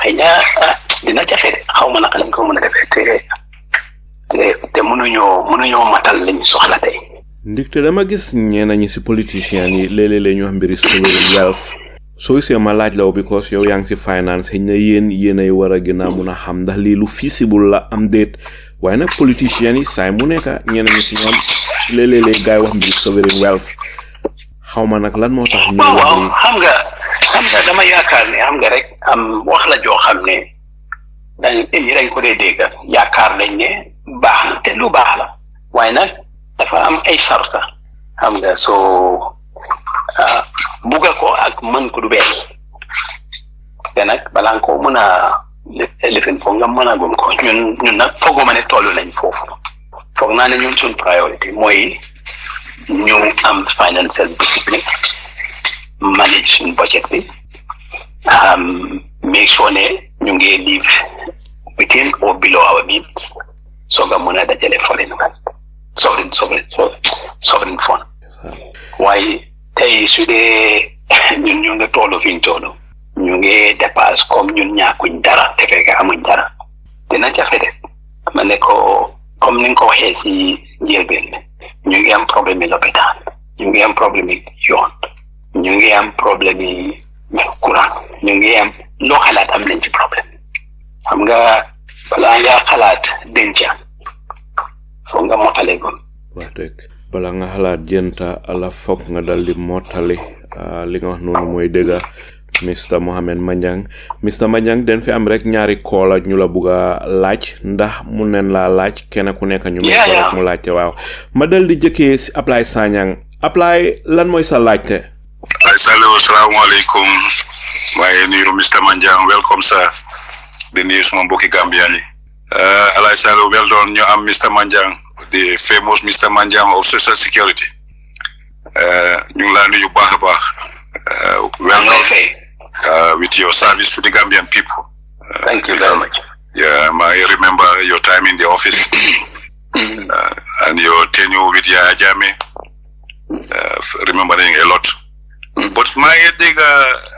xëy na dina jafe de xaw ma naka lañ ko mën a defee te mënuñoo matal liñ soxla tey. Ndikte dama gis ñenn ñi si politiciens yi léeg-léeg ñu wax mbiri sovereign wealth soo gisee ma laaj la because yow yaa ngi si finance xëy na yéenay war a gën a mun a xam ndax lii lu feasible la am déet waaye nag politiciens yi saay mu nekk ñenn ñi si ñoom léeg-léeg gaay wax mbiri sovereign wealth xaw ma nag lan moo tax ñu wax ni xam nga dama yaakaar ne xam nga rek am wax la joo xam ne dañ ko dee dégg yaakaar nañ ne baax na te lu baax la waaye nag dafa am ay sarta xam nga soo bugga ko ak mën ko du benn te nag balaa nga ko mën a lifin foog nga mën a gum ko ñun nag fooguma ne toll nañ foofu foog naa ne ñun suñ priorité mooy ñu am financial discipline manage suñ budget bi make sure ne ñu ngi live within or below our means soog a mën a dajale sovereign fund waaye tey su dee ñun ñu ngi toll fi ñu toll ñu ngi dépasse comme ñun ñàkkuñ dara te fekk amuñ dara dina jafe de ma ne ko comme ni nga ko waxee si njëlbeen bi ñu ngi am problème yi lopitaan ñu ngi am problème yi yoon ñu ngi am problème yi courant ñu ngi am loo xalaat am nañ ci problème xam nga balaa nga xalaat denca foog nga motale ko wax dëgg bala nga xalaat jënta ala foog nga dal di motali li nga wax noonu mooy dëgga Mr. Muhammed Manjang den fi am rek ñaari koola ñu la bugga laaj ndax mu neen laa laaj kenn ku nekk ñu may ko rek mu laajte waaw ma dal di jëkkee si Apply Sanyang Apply lan mooy sa laajte assalamu alaikum waaye nuyu Mr. Manjang welcome sir di nuyu suma mbokki Gambian yi Alay Salo well done ñu am Mr. Manjang the famous Mr. Manjang of social security ñu la nuyu baax a baax well done with your service to the Gambian people. Thank you very much. Yeah, I remember your time in the office and your tenure with Yaya Jammeh. Remember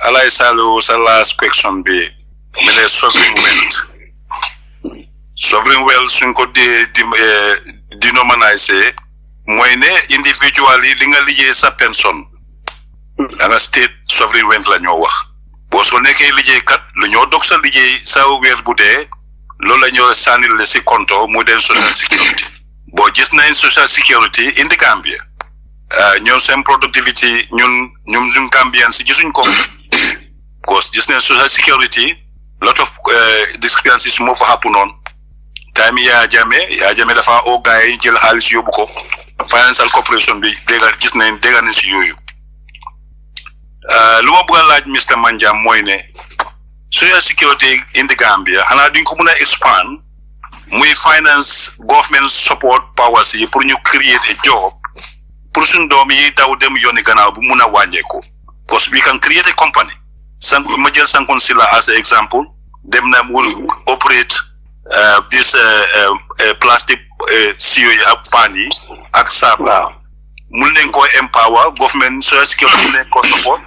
alay salu sa last question be mene sovereign wealth suñ ko denomanize moy ne individually li nga liggéey sa pension ana state sovereign wealth la ñoo wax bo so nekkee liggéey kat lu ñoo dog sa liggéey sa weer bu dee loolu la ñoo sanil le ci compte mu den social security bo gis nañ social security in the Gambia ñoom seen productivity ñun Gambian si gisuñ ko cause gis nañ social security lot of discrepancies moo fa happen on time yaa jame dafa o gaay yi jël xaalis yóbbu ko financial corporation bi dégg nañ si yooyu lu ma bëgg a laaj Mr Manjang mooy ne social security in the Gambia xanaa duñ ko mën a expand muy finance government support powers yi pour ñu create a job pour suñ doom yi daw dem yoni gannaaw bu mun a wàññeeku because we can create a company ma jël Sankon Sila as an example dem na will operate this plastic CO yi ak pan yi ak saabu mun nañ ko empower government social security mun nañ ko support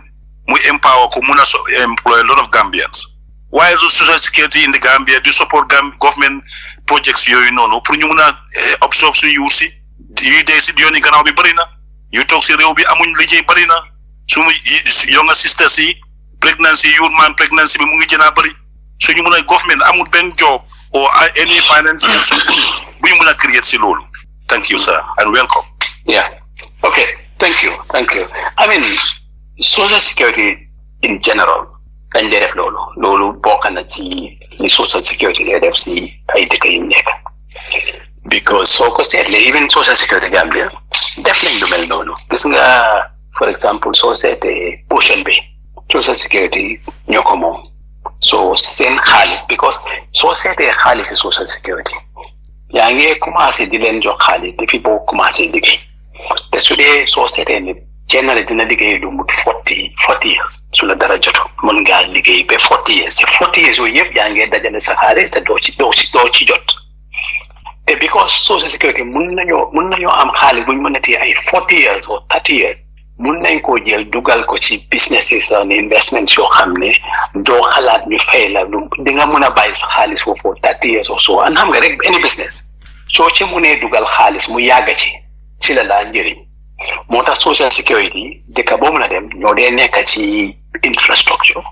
muy empower ko mun a employ a lot of Gambians while social security in the Gambia do support government projects yooyu noonu pour ñu mun a absorb suñu yuur si yuy dee si yooni gannaaw bi bëri na yu toog si réew bi amuñ liggéey bëri na sumu younger sisters yi pregnancy youth man pregnancy bi mu ngi jënaa bëri suñu mun a government amul benn job or any financial support bu ñu mun a create si loolu. Thank you sir and welcome. Yeah, okay, thank you. I mean social security in general dañ dee def loolu bokk na ci li social security dee def si ay dëkk yi nekk because soo ko seetlee even social security Gambia def nañ lu mel noonu gis nga for example soo seetee portion bi social security ñoo ko moom so seen xaalis because soo seetee xaalis si social security yaa ngi commencé di leen jox xaalis depuis boo commencé liggéey te su dee soo seetee ni generally dina liggéey lu mut 40 years su la dara jotu mën ngaa liggéey ba 40 years te 40 years yooyu yëpp yaa ngi dajale sa xaalis te doo ci jot te because social security mun nañoo am xaalis buñ mën a téye ay 40 years or 30 years mun nañ koo jël dugal ko ci businesses and investments yoo xam ne doo xalaat ñu fay la di nga mën a bàyyi sa xaalis foofu 30 years or so and xam nga rek any business soo ci munee dugal xaalis mu yàgg ci la laa njëriñ moo tax social security dëkk boo mën a dem ñoo dee nekk ci infrastructure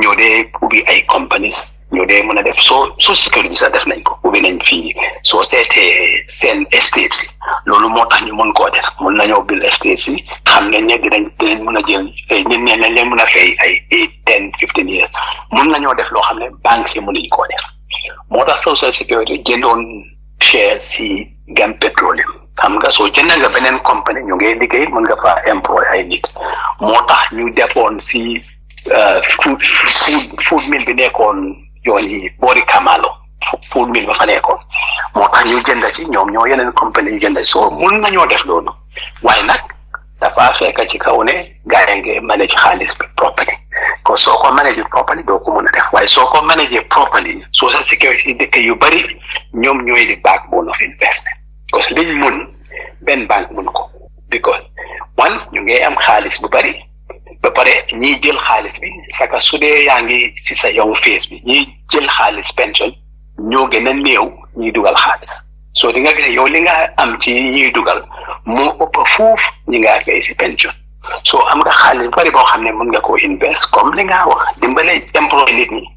ñoo dee ubbi ay companies ñoo dee mën a def social security bi sax def nañ ko ubbi nañ fii soo seetee seen estates yi loolu moo tax ñu mën koo def mën nañoo bil estates yi xam nañ ne dinañ mën a jël ñun ne nañ leen mën a fay ay 8 10 15 years mën nañoo def loo xam ne banques yi mënuñ koo def moo tax social security jëndoon share si Gam Petroleum xam nga soo jënd nga beneen compagnie ñu ngi liggéey mën nga fa employ ay nit moo tax ñu defoon si food mill bi nekkoon yoon yi boori Kamalo food mill ba fa nekkoon moo tax ñu jënd ci ñoom ñoo yeneen compagnie yu jënd soo mun nañoo def loolu waaye nag dafa fekk ci kaw ne gaa yi nga manage xaalis bi properly ko soo ko manage properly doo ko mën a def waaye soo ko manage properly social security dëkk yu bari ñoom ñooy di backbone of investment parce que liñ mun benn banque mun ko because one ñu ngi am xaalis bu bari ba pare ñiy jël xaalis bi saka su dee yaa ngi si sa young phase bi ñiy jël xaalis pension ñoo gën a néew ñuy dugal xaalis soo di nga gis yow li nga am ci ñuy dugal moo ëpp fuuf ñi nga fay si pension soo am nga xaalis bari boo xam ne mën nga koo invest comme li nga wax dimbale employé nit ñi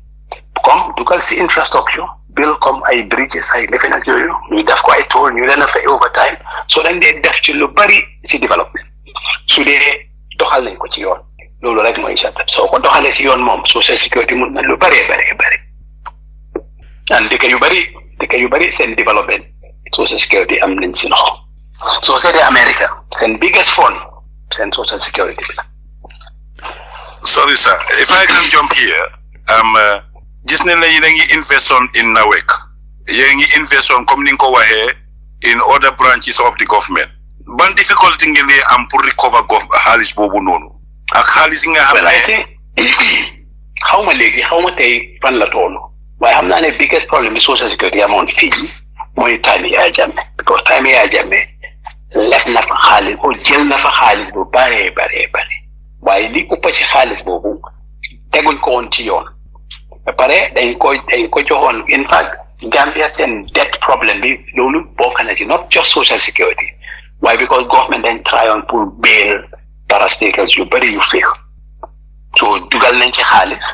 comme dugal si infrastructure bil comme ay bridges ay defe nag yooyu ñu def ko ay tool ñu leen a fay overtime soo dañ dee def ci lu bari si développement su dee doxal nañ ko ci yoon loolu rek mooy satat soo ko doxalee ci yoon moom social security mun na lu bari and dëkk yu bari seen développement social security am nañ si loxo soo seetee America seen biggest fund seen social security bi la. Sorry sir, if I can jump here, gis ne la yéen a ngi invest in NAWEC yéen ngi invest comme ni nga ko waxee in other branches of the government ban difficulty ngeen di am pour recover xaalis boobu noonu ak xaalis yi nga xam ne xaw ma tey fan la toolu waaye xam naa ne biggest problem bi social security amoon fii mooy time Yaya Jammeh because time Yaya Jammeh lef na fa xaalis o jël na fa xaalis bu bare waaye li ëpp ci xaalis boobu teguñ ko woon ci yoon ba pare dañ ko joxoon in fact Gambia seen debt problem bi loolu bokk na ci not just social security why because government dañ try on pour bail parastatals yu bëri yu féex so dugal nañ ci xaalis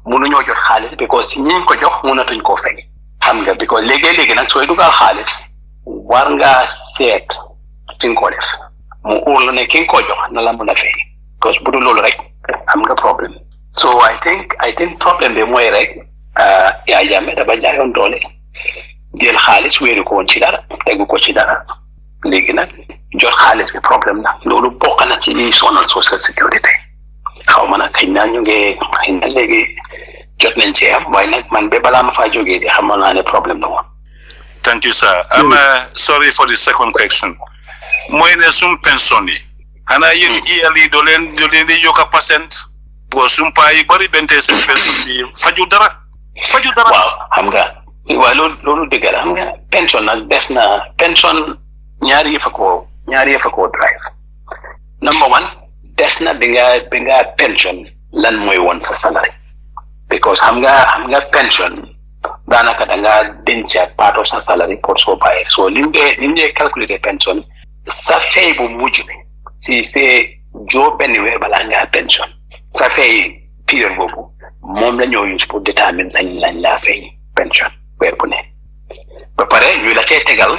mënuñoo jot xaalis because si ñiñ ko jox mënatuñ koo fay xam nga because léegi nag sooy dugal xaalis war ngaa seet fi nga ko def mu óor la ne ki nga ko jox na la mën a fay because bu dul loolu rek am nga problème so I think problème bi mooy rek yaa jàmme dafa jaayoon doole jël xaalis wéeru ko woon ci dara tegu ko ci dara léegi nag jot xaalis bi problème la loolu bokk na ci liy sonal social security xaw ma nag xëy na léegi jot nañ ci am waaye nag man ba balaa ma faa jógee di xamal naa ne problème la woon. Thank you, sir. I'm sorry for the second question. Mooy ne sum pension yi xanaa yéen yearly doo leen di yokk percent bo sum paa yi bari bente seen pension bi faju dara waaw xam nga waaw loolu dëgg la xam nga pension nag des na pension ñaari yëf a ko drive number one des na bi nga pension lan mooy woon sa salary because xam nga pension daanaka da nga denca part of sa salary pour soo bàyyee so li ñu calculer pension sa fay bu mujj bi si c'est joo benn weer balaa ngaa pension sa fay période boobu moom la ñoo use pour déterminer lañ laa fay pension weer bu ne ba pare ñu la cee tegal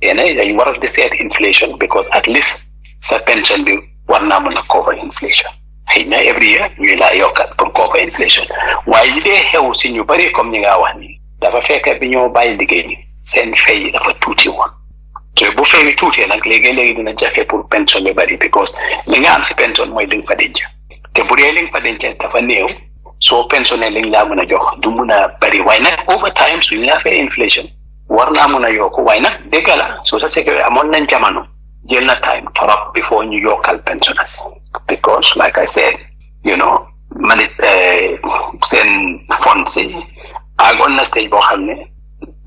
dañ war a di seet inflation because at least sa pension bi war naa mën a cover inflation xëy na every year ñuy laa yokkat pour cover inflation waaye yi dee xew si ñu bari comme ñi nga wax ni dafa fekk bi ñoo bàyyi liggéey ni seen fay dafa tuuti woon so bu fay bi tuutee nag léegi dina jafe pour pension bi bari because li nga am si pension mooy li nga fa denc te bu dee li nga fa denc dafa néew soo pensionné li nga laa mën a jox du mun a bari waaye nag over time suñu laa fay inflation war naa mën a yokku waaye nag dëgg la social security amoon nañ jamono jël na time torop before ñu yokkal pensioners because like I said seen fonds yi àggoon na stage boo xam ne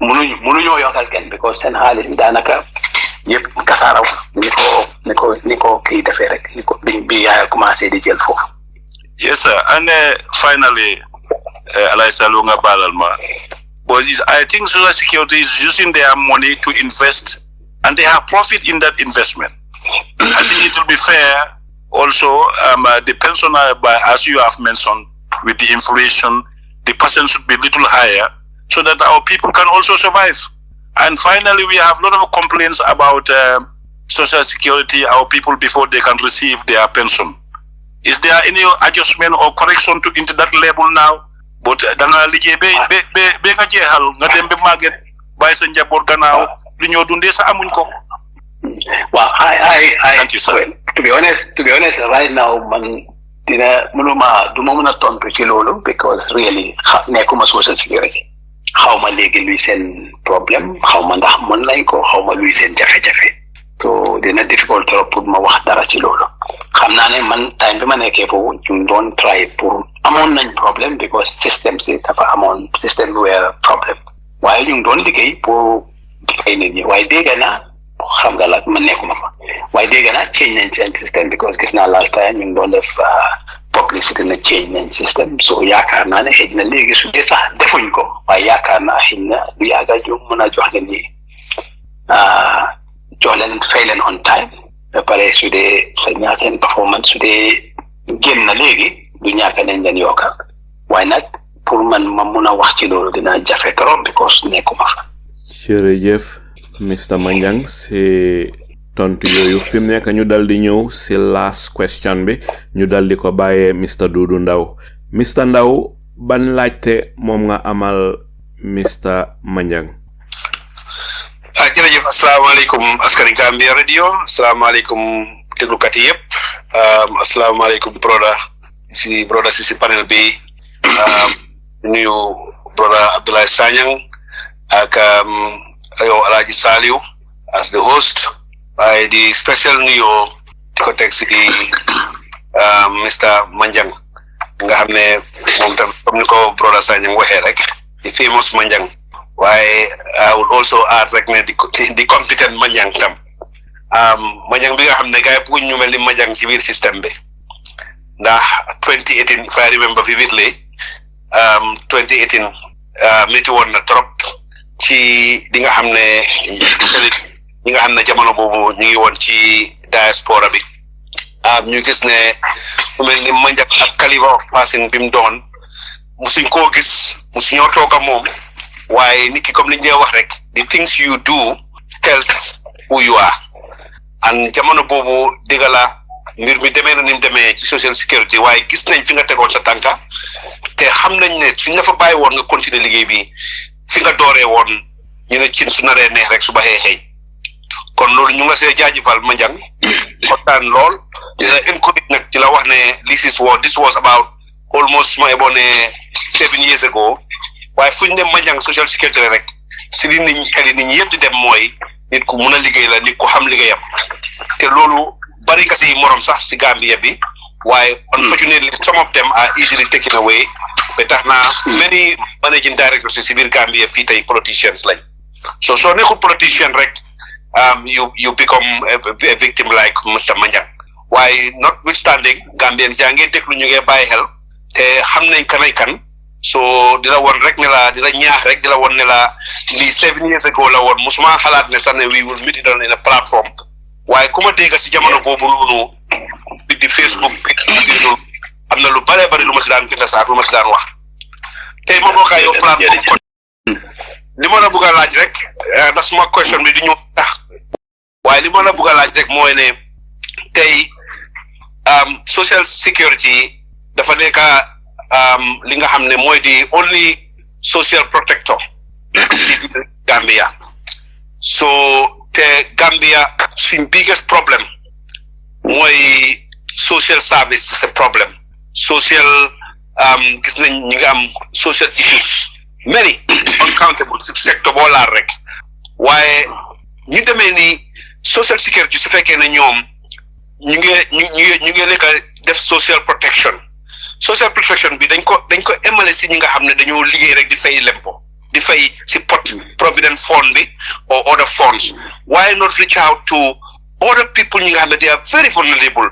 mënuñoo yokkal kenn because seen xaalis bi daanaka yëpp kasaaraw ni ko kii defee rek ni ko bi yaa commencé di jël foofu. Yes, sir. And finally, Alaisa Lunga Balalma, but I think Social Security is using their money to invest and they have profit in that investment. I think it will be fair also, the pensioner, as you have mentioned, with the inflation, the percent should be a little higher so that our people can also survive. And finally, we have a lot of complaints about Social Security, our people before they can receive their pension. Is there any adjustment or correction into that level now? But danga liggéey be nga jeexal nga dem be màgget bàyyi sa njaboot gannaaw lu ñoo dundee sa amuñ ko. Well, I Thank you, sir. Well, to be honest, right now man du ma mën a tontu ci loolu because really nekkuma social security. Xaw ma léegi luy seen problème xaw ma ndax mën nañ ko xaw ma luy seen jafe-jafe. So dina difficult trop pour ma wax dara ci loolu. Xam naa ne man time bi ma nekkee foofu ñu doon try pour amoon nañ problème because système si dafa amoon système bi weer problème waaye ñu doon liggéey pour fay nit ñi waaye dégg naa xam nga la man nekkuma fa waaye dégg naa change nañ seen système because gis naa last time ñu doon def publicité na change nañ système so yaakaar naa ne xëy na léegi su dee sax defuñ ko waaye yaakaar naa xëy na du yàgga ñu mën a jox leen ñi jox leen fay leen on time ba pare su dee xëy na seen performance su dee génn na léegi du ñàkk nañ leen yokkal waaye nag pour man ma mun a wax ci loolu dina jafe trop because nekkuma fa. jërëjëf Mr Manjang si tontu yooyu fi mu nekk ñu dal di ñëw si last question bi ñu dal di ko bàyyee Mr Dudu Ndaw Mr Ndaw ban laajte moom nga amal Mr Manjang. Jërëjëf asalaamaaleykum askari Gambia radio asalaamaaleykum déglukat yi yëpp asalaamaaleykum broda si panel bi nuyu broda Abdoulaye Sanyang ak yow Alhaji Saliu as the host waaye di special nuyu di ko teg si Mr Manjang nga xam ne moom tam comme ni ko broda Sanyang waxee rek the famous Manjang waaye I would also add rek ne di competent Manjang tam Manjang bi nga xam ne gars yi bëgguñ ñu mel ni Manjang ci biir système bi ndax 2018 if I remember vividly 2018 métti woon na trop ci di nga xam ne ñi nga xam ne jamono boobu ñu ngi woon ci diaspora bi ñu gis ne mel ni Manjang ak caliber of person bi mu doon musuñ koo gis musuñoo toog ak moom waaye nit ki comme li ñu wax rek the things you do tells who you are and jamono boobu dëgg la mbir mi demee na ni mu demee ci social security waaye gis nañ fi nga tegoon sa tànka te xam nañ ne suñ la fa bàyyi woon nga continuer liggéey bi fi nga dooree woon ñu ne cin su naree neex rek su baxee xëy kon loolu ñu nga see jaajëfal Manjang kontaan lool di la encourage nag ci la wax ne this was about almost ma eboon ne 7 years ago waaye fu ñu dem Manjang social security rek si li nit ñi xel yi nit ñi yëpp di dem mooy nit ku mun a liggéey la nit ku xam liggéeyam te loolu bari nga si morom sax si Gambia bi waaye unfortunately some of them are easily taken away ba tax na many managing directors si biir Gambia fii tey politicians lañ so soo nekkul politicien rek you become a victim like Mr. Manjang waaye notwithstanding Gambians yaa ngi déglu ñu ngi bàyyi xel te xam nañ kanay kan so di la woon rek ne la di la ñaax rek di la woon ne la lii 7 years ago la woon musuma xalaat ne sax ne we will meet on in a platform waaye ku ma dégg si jamono boobu noonu di Facebook bi am na lu bare bari lu ma si daan bind sax lu ma si daan wax tey ma bokkaa yow platform li ma la bëgg a laaj rek ndax suma question bi di ñëw tax waaye li ma la bëgg a laaj rek mooy ne tey social security dafa nekk li nga xam ne mooy di only social protector ci Gambia so te Gambia suñ biggest problem mooy social service c'est problème social gis nañ ñi nga am social issues many uncountable si secteur boo laal rek waaye ñu demee ni social security su fekkee ne ñoom ñu ngi nekk def social protection bi dañ ko émale si ñi nga xam ne dañoo liggéey rek di fay lempo di fay si pot provident fund bi or other funds why not reach out to other people ñi nga xam ne they are very vulnerable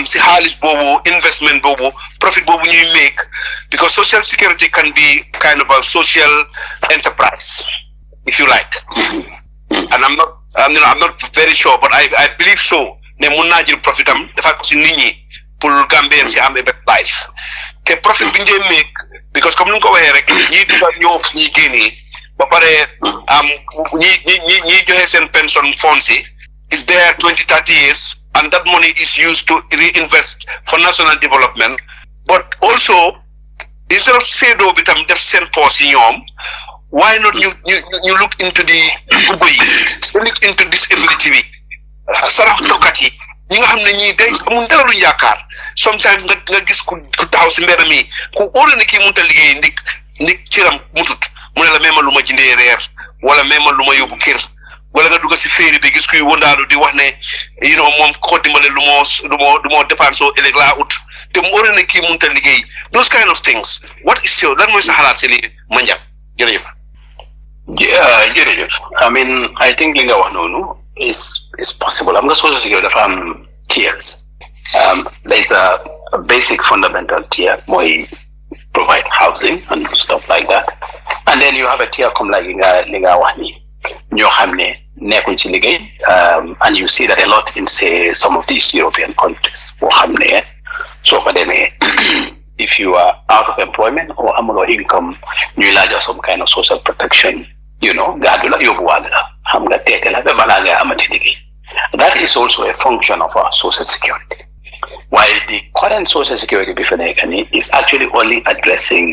si xaalis boobu investment boobu profit boobu ñuy make because social security can be kind of a social enterprise if you like and I'm not very sure but I believe so ne mun naa jël profit am dafa ko si nit ñi pour Gambien si am a better life te profit bi ñu dee make because comme ni nga ko waxee rek ñii dugal ñoo ñii génnee ba pare ñii joxe seen pension funds yi is there 20-30 years and that money is used to reinvest for national development but also instead of seedoo bi tam def seen poos yi ñoom why not ñu look into the ubbo yi ñu look into disability bi sarax tokkat yi ñi nga xam ne ñii day amul dara lu yaakaar sometimes nga gis ku taxaw si mbedd mi ku óor ne kii mënut a liggéey ndik ciram mutut mu ne la même lu ma jëndee reer wala même lu ma yóbbu kër wala nga dugg si féeri bi gis kuy wëndaalu di wax ne moom ko dimbale lu moo dépense soo ëllëg laa ut te mu óor ne kii mënut a liggéey those kind of things what is your lan mooy sa xalaat si li Manjang jërëjëf. jërëjëf I think li nga wax noonu is possible am nga social security dafa am tiers there's a basic fundamental tier mooy provide housing and stuff like that and then you have a tier comme like li nga wax ni ñoo xam ne nekkuñ ci liggéey and you see that a lot in say some of these European countries boo xam ne soo fa demee if you are out of employment or amuloo income ñuy laaj some kind of social protection gaadu la yóbbuwaale la xam nga teete la ba balaa nga amati liggéey that is also a function of our social security while the current social security bi fi nekk ni is actually only addressing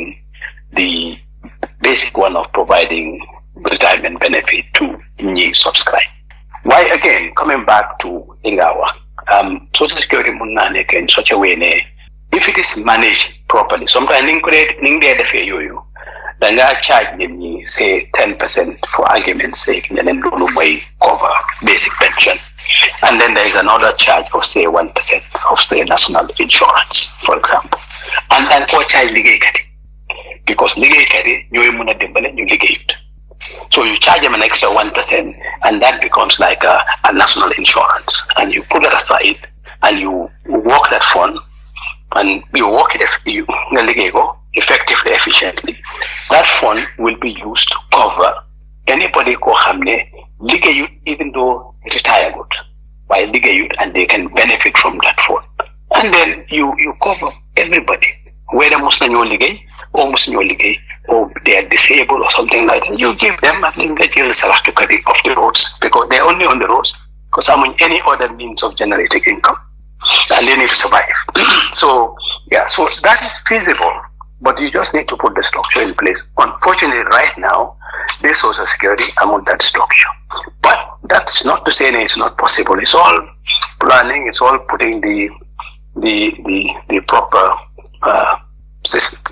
the basic one of providing retirement benefit to ñi subscribe why again coming back to Ingawa social security mun naa nekk in such a way ne if it is managed properly sometimes ni nga dee defee yooyu da ngaa charge nit ñi say 10% for argument's sake ñeneen loolu mooy cover basic pension and then there is another charge of say 1% of say national insurance for example and koo charge liggéeykat yi because liggéeykat yi ñooy mun a dimbale ñu liggéeyut so you charge them an extra 1% and that becomes like a national insurance and you put that aside and you work that fund and you work effectively, efficiently, that fund will be used to cover anybody who hamne ligayut, even though retired, by ligayut, and they can benefit from that fund. And then you cover everybody, whether musnyo ligay or musnyo ligay, or they are disabled or something like that. You give them at least off the roads, because they're only on the roads, because any other means of generating income, and they need to survive. So that is feasible, but you just need to put the structure in place. Unfortunately, right now, there's Social Security among that structure. But that's not to say that it's not possible. It's all planning, it's all putting the proper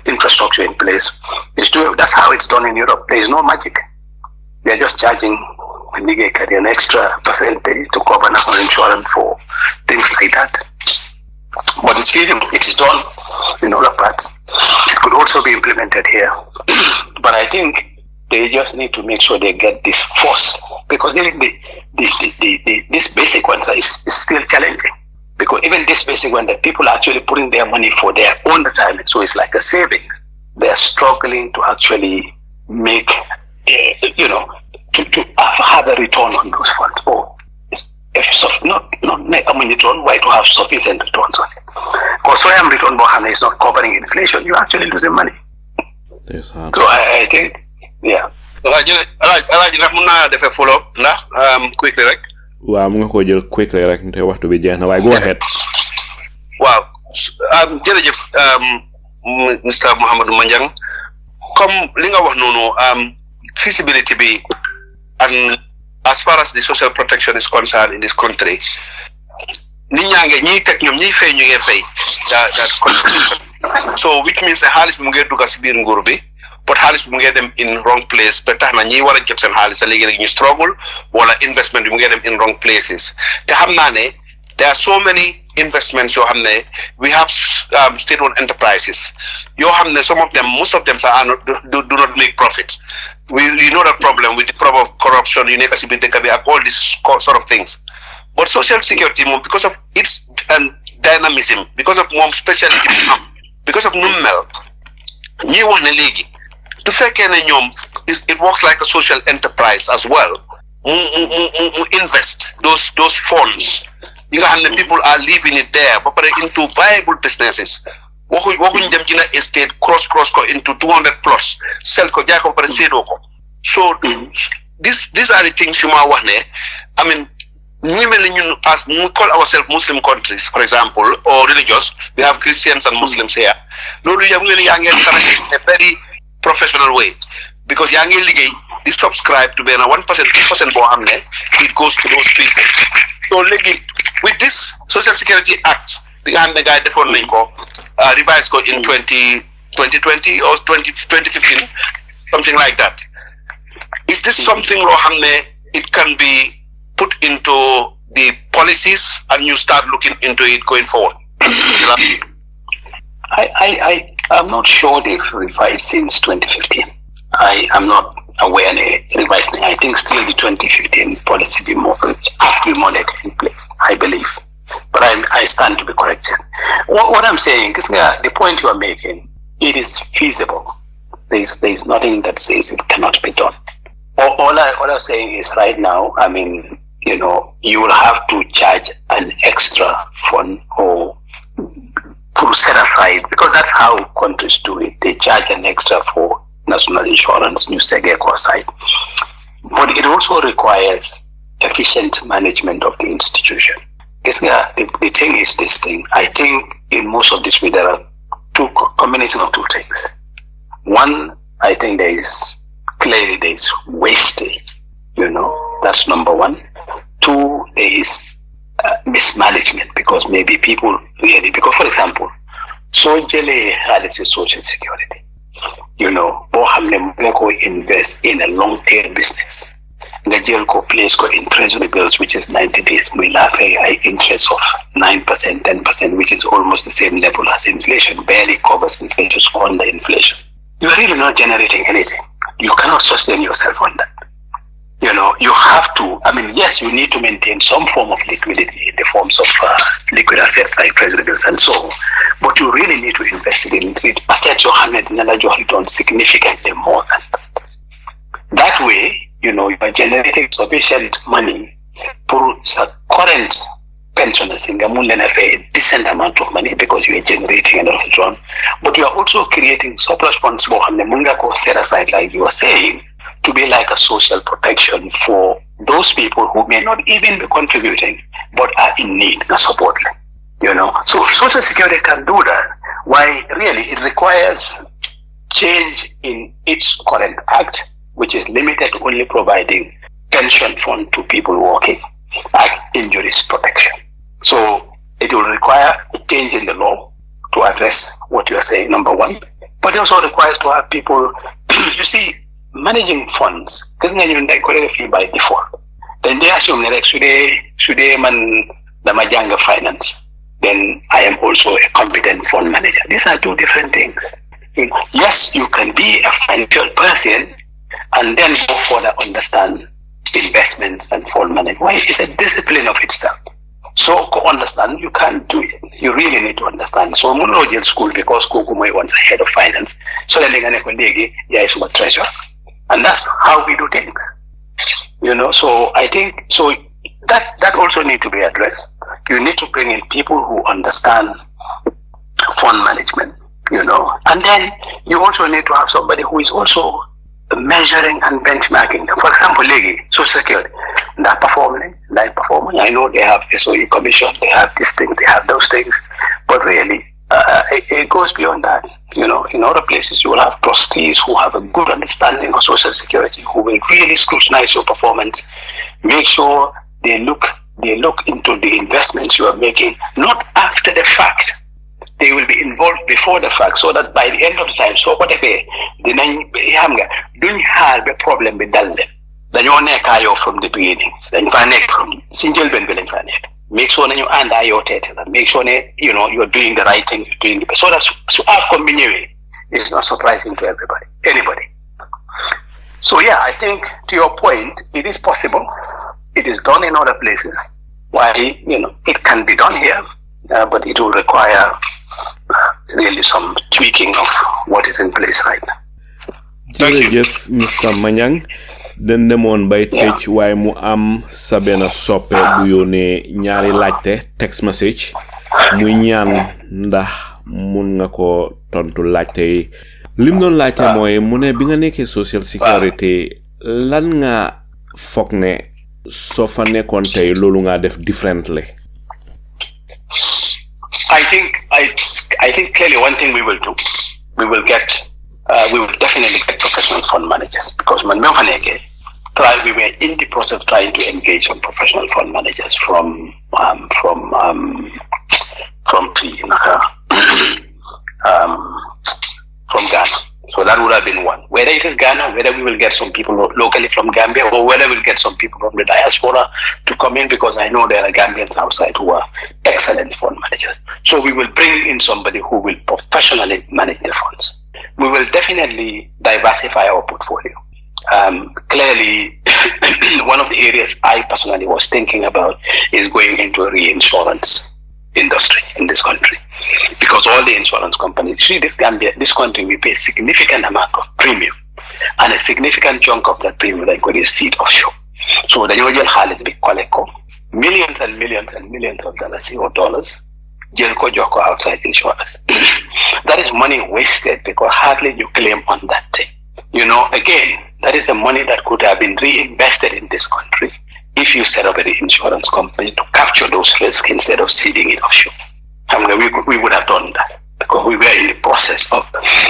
infrastructure in place. That's how it's done in Europe. There is no magic. They're just charging an extra percentage to cover national insurance for things like that. But it's feasible. It is done in other parts. It could also be implemented here. But I think they just need to make sure they get this force, because this basic one is still challenging. Because even this basic one, that people are actually putting their money for their own retirement, so it's like a savings. They're struggling to actually make, to have a return on those funds. Return, why to have sufficient returns on it? Because so return Bohana is not covering inflation, you're actually losing money. So I think, yeah. Follow up, quickly, right? Waaw mu nga ko jël quickly rek te waxtu bi jeex na waaye go ahead. Waaw jërëjëf Mr. Muhammed Manjang, comme li nga wax noonu feasibility bi, and as far as the social protection is concerned in this country, ñi tek ñom ñi fay ñu ngi fay that so which means the xaalis mu ngi dugg ci biir nguur bi, but xaalis mu ngi dem in wrong place, ba tax na ñi wara jot seen xaalis léegi rek ñu struggle, wala investment mu ngi dem in wrong places. Te xam naa ne there are so many investments yoo xam ne we have state-owned enterprises yoo xam ne some of them, most of them do not make profit. We know that problem with the problem of corruption, you need to be all these sort of things. But Social Security, because of its dynamism, because of more specialty, because of numel, ñi wax ne léegi du fekkee ne ñoom it works like a social enterprise as well. Mu invest those funds. You nga xam ne people are leaving it there, but into viable businesses. Waxuñ dem ci na estate cross ko into 200 plus, sell ko jaay ko pare séedoo ko. So these are the things you ma wax ne, I mean, as we call ourselves Muslim countries, for example, or religious, we have Christians and Muslims here. No, we are in a very professional way, because young ligay they subscribe to be a 1%, 2% bohamne, it goes to those people. So with this Social Security Act, the guy revised in 2020 or 2015, something like that. Is this something it can be put into the policies and you start looking into it going forward? I'm not sure they've revised since 2015. I am not aware they revised. I think still the 2015 policy be more in place, I believe. But I stand to be corrected. What I'm saying is the point you are making, it is feasible. There's nothing that says it cannot be done. All I'm saying is right now, I mean, you will have to charge an extra fund or to set aside, because that's how countries do it. They charge an extra for national insurance, new segeko side. But it also requires efficient management of the institution. The thing is this thing. I think in most of this, there are combination of two things. One, I think there is wastage, that's number one. Two, there is mismanagement, because maybe people really, because for example, Sojele had a social security. Bohamne invest in a long-term business. The jail place in treasury bills, which is 90 days. We have a interest of 9%, 10%, which is almost the same level as inflation, barely covers inflation, on the inflation. You're really not generating anything. You cannot sustain yourself on that. You have to, yes, you need to maintain some form of liquidity in the forms of liquid assets like treasury bills and so on. but you really need to invest in it. Assets your hand and return significantly more than that. That way, you are generating sufficient money for current pensioners in Gambian a decent amount of money because you are generating enough return, but you are also creating surplus funds for Munga set aside, like you are saying, to be like a social protection for those people who may not even be contributing but are in need of support. So Social Security can do that. Why really it requires change in its current act, which is limited to only providing pension fund to people working, like injuries protection. So it will require a change in the law to address what you are saying, number one. But it also requires to have people, you see, managing funds, because they by default. Then they assume that should they man the Majanga finance, then I am also a competent fund manager. These are two different things. Yes, you can be a financial person and then go further understand investments and fund management. Why? It's a discipline of itself. So to understand, you can't do it. You really need to understand. So Muruo school because Kukumai wants a head of finance. So then they're is my treasure. And that's how we do things. So I think that also need to be addressed. You need to bring in people who understand fund management, and then you also need to have somebody who is also measuring and benchmarking. For example, Social Security, not performing. I know they have SOE commission, they have these things, they have those things, but really, it goes beyond that. In other places, you will have trustees who have a good understanding of Social Security, who will really scrutinize your performance, make sure they look into the investments you are making, not after the fact. They will be involved before the fact, so that by the end of the time, so what if don't have a problem with that? Then you from the beginning. Then you from single benefit. Make sure that you and your make sure that you are doing the right thing, so that it's not surprising to anybody. So yeah, I think to your point, it is possible. It is done in other places. Why it can be done here, but it will require really some tweaking of what is in place right now. Jërëjëf Mr. Manjang den demoon bay tëj waaye mu am sa benn soppe bu yónnee ñaari laajte text message muy ñaan ndax mun nga ko tontu laajte yi lim doon laajte mooy mu ne bi nga nekkee Social Security lan nga foog ne soo fa nekkoon tey loolu nga def differently. I think clearly one thing we will do, we will definitely get professional fund managers, because we were in the process of trying to engage some professional fund managers from Ghana. So that would have been one. Whether it is Ghana, whether we will get some people locally from Gambia, or whether we'll get some people from the diaspora to come in, because I know there are Gambians outside who are excellent fund managers. So we will bring in somebody who will professionally manage the funds. We will definitely diversify our portfolio. Clearly, one of the areas I personally was thinking about is going into a reinsurance industry in this country, because all the insurance companies, see this country, we pay a significant amount of premium, and a significant chunk of that premium like when you see it offshore. So the usual hal is big Coleco, millions and millions and millions of dollars, Jelko Joko outside insurance. That is money wasted because hardly you claim on that thing. Again, that is the money that could have been reinvested in this country if you set up an insurance company to capture those risks instead of seeding it offshore. We would have done that because we were in the process of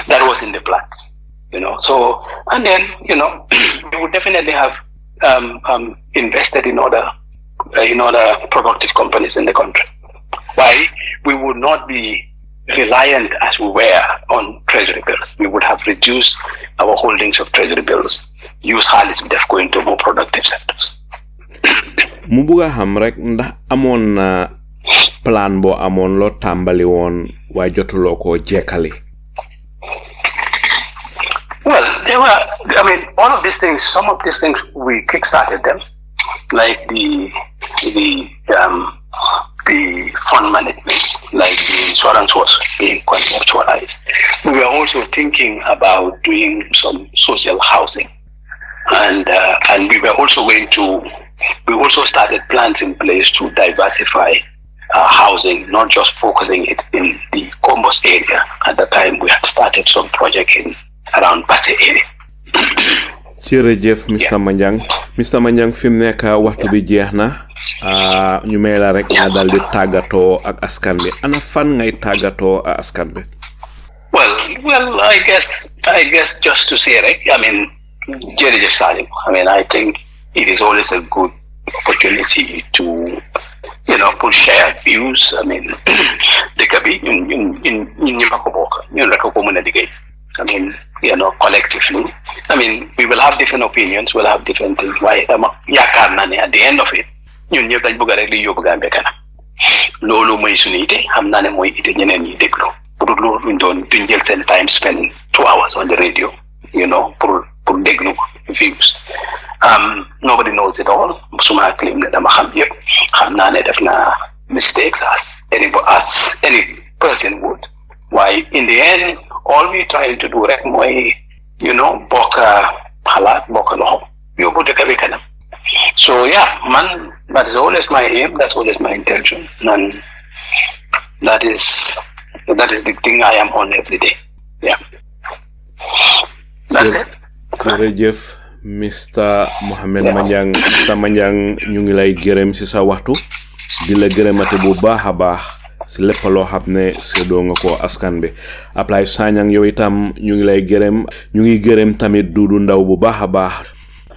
that, was in the plans, So, and then, we would definitely have invested in other productive companies in the country. Why? We would not be reliant as we were on treasury bills. We would have reduced our holdings of treasury bills, use Harleys with go into more productive sectors. mu buga xam rek ndax amoon na plan bo amoon lo tambali woon waaye jotuloo ko jekkali. Well, all of these things, some of these things we kickstarted them, like the the fund management, like the insurance was being conceptualized. We were also thinking about doing some social housing, and we were also we also started plans in place to diversify housing, not just focusing it in the Combos area. At the time, we had started some project in around Basse area. jërëjëf Mr Manjang fi mu nekk waxtu bi jeex na ñu may la rek nga dal di tàggatoo ak askan bi ana fan ngay tàggatoo ak askan bi. Well, I guess just to say, right? I mean, jërëjëf Salim. I mean, I think it is always a good opportunity to, put shared views. I mean, dëkk bi ñun ñëpp a ko bokk, ñun rek a ko mën a liggéey. I mean, collectively. I mean, we will have different opinions, we'll have different things. Why? Yaakaar naa ne at the end of it, ñun ñëpp dañ bëgg rek li yóbbu Gambia kanam. Loolu mooy suñu ite, xam naa ne mooy ite ñeneen ñi déglu. Pour loolu duñ jël seen time spend 2 hours on the radio, pour déglu views. Nobody knows it all. Suma claim ne dama xam yëpp. Xam naa ne def na mistakes as any person would. Why? In the end, all we trying to do rek mooy bokk xalaat bokk loxo yóbbu dëkk bi kanam. So yeah, man, that is always my aim, that's always my intention, and that is the thing I am on every day. Yeah, that's it. jërëjëf Mr Muhammed Manjang ñu ngi lay gërëm ci sa waxtu di la gërëmate bu baax a baax si lépp loo xam ne séddoo nga ko askan bi. Ablaye Sagnang yow itam ñu ngi lay gërëm ñu ngi gërëm tamit Dudu Ndaw bu baax a baax.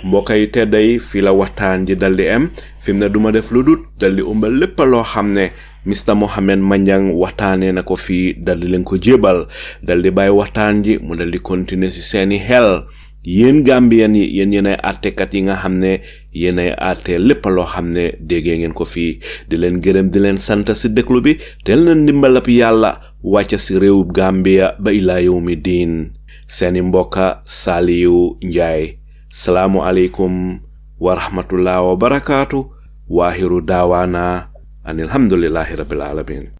mbokk yi tedday fii la waxtaan ji daldi am fi mu ne duma def lu dul daldi umbal lépp loo xam ne Mr Muhammed Manjang waxtaanee na ko fii daldi leen ko jébal daldi bàyyi waxtaan ji mu daldi continuer si seeni xel. yéen Gambian yi yéenay àttekat yi nga xam ne yéenay àtte lépp loo xam ne déggee ngeen ko fii di leen gërëm di leen sant si déglu bi tel na ndimbalab yàlla wàcc si réewub Gambia ba ilaa yawmi diin seeni mbokka Saliu Njaay. Salaamu alaikum wa rahmatullahi wa barakatuh. Wahiru dawana anilhamdulillahi rabbil alamin.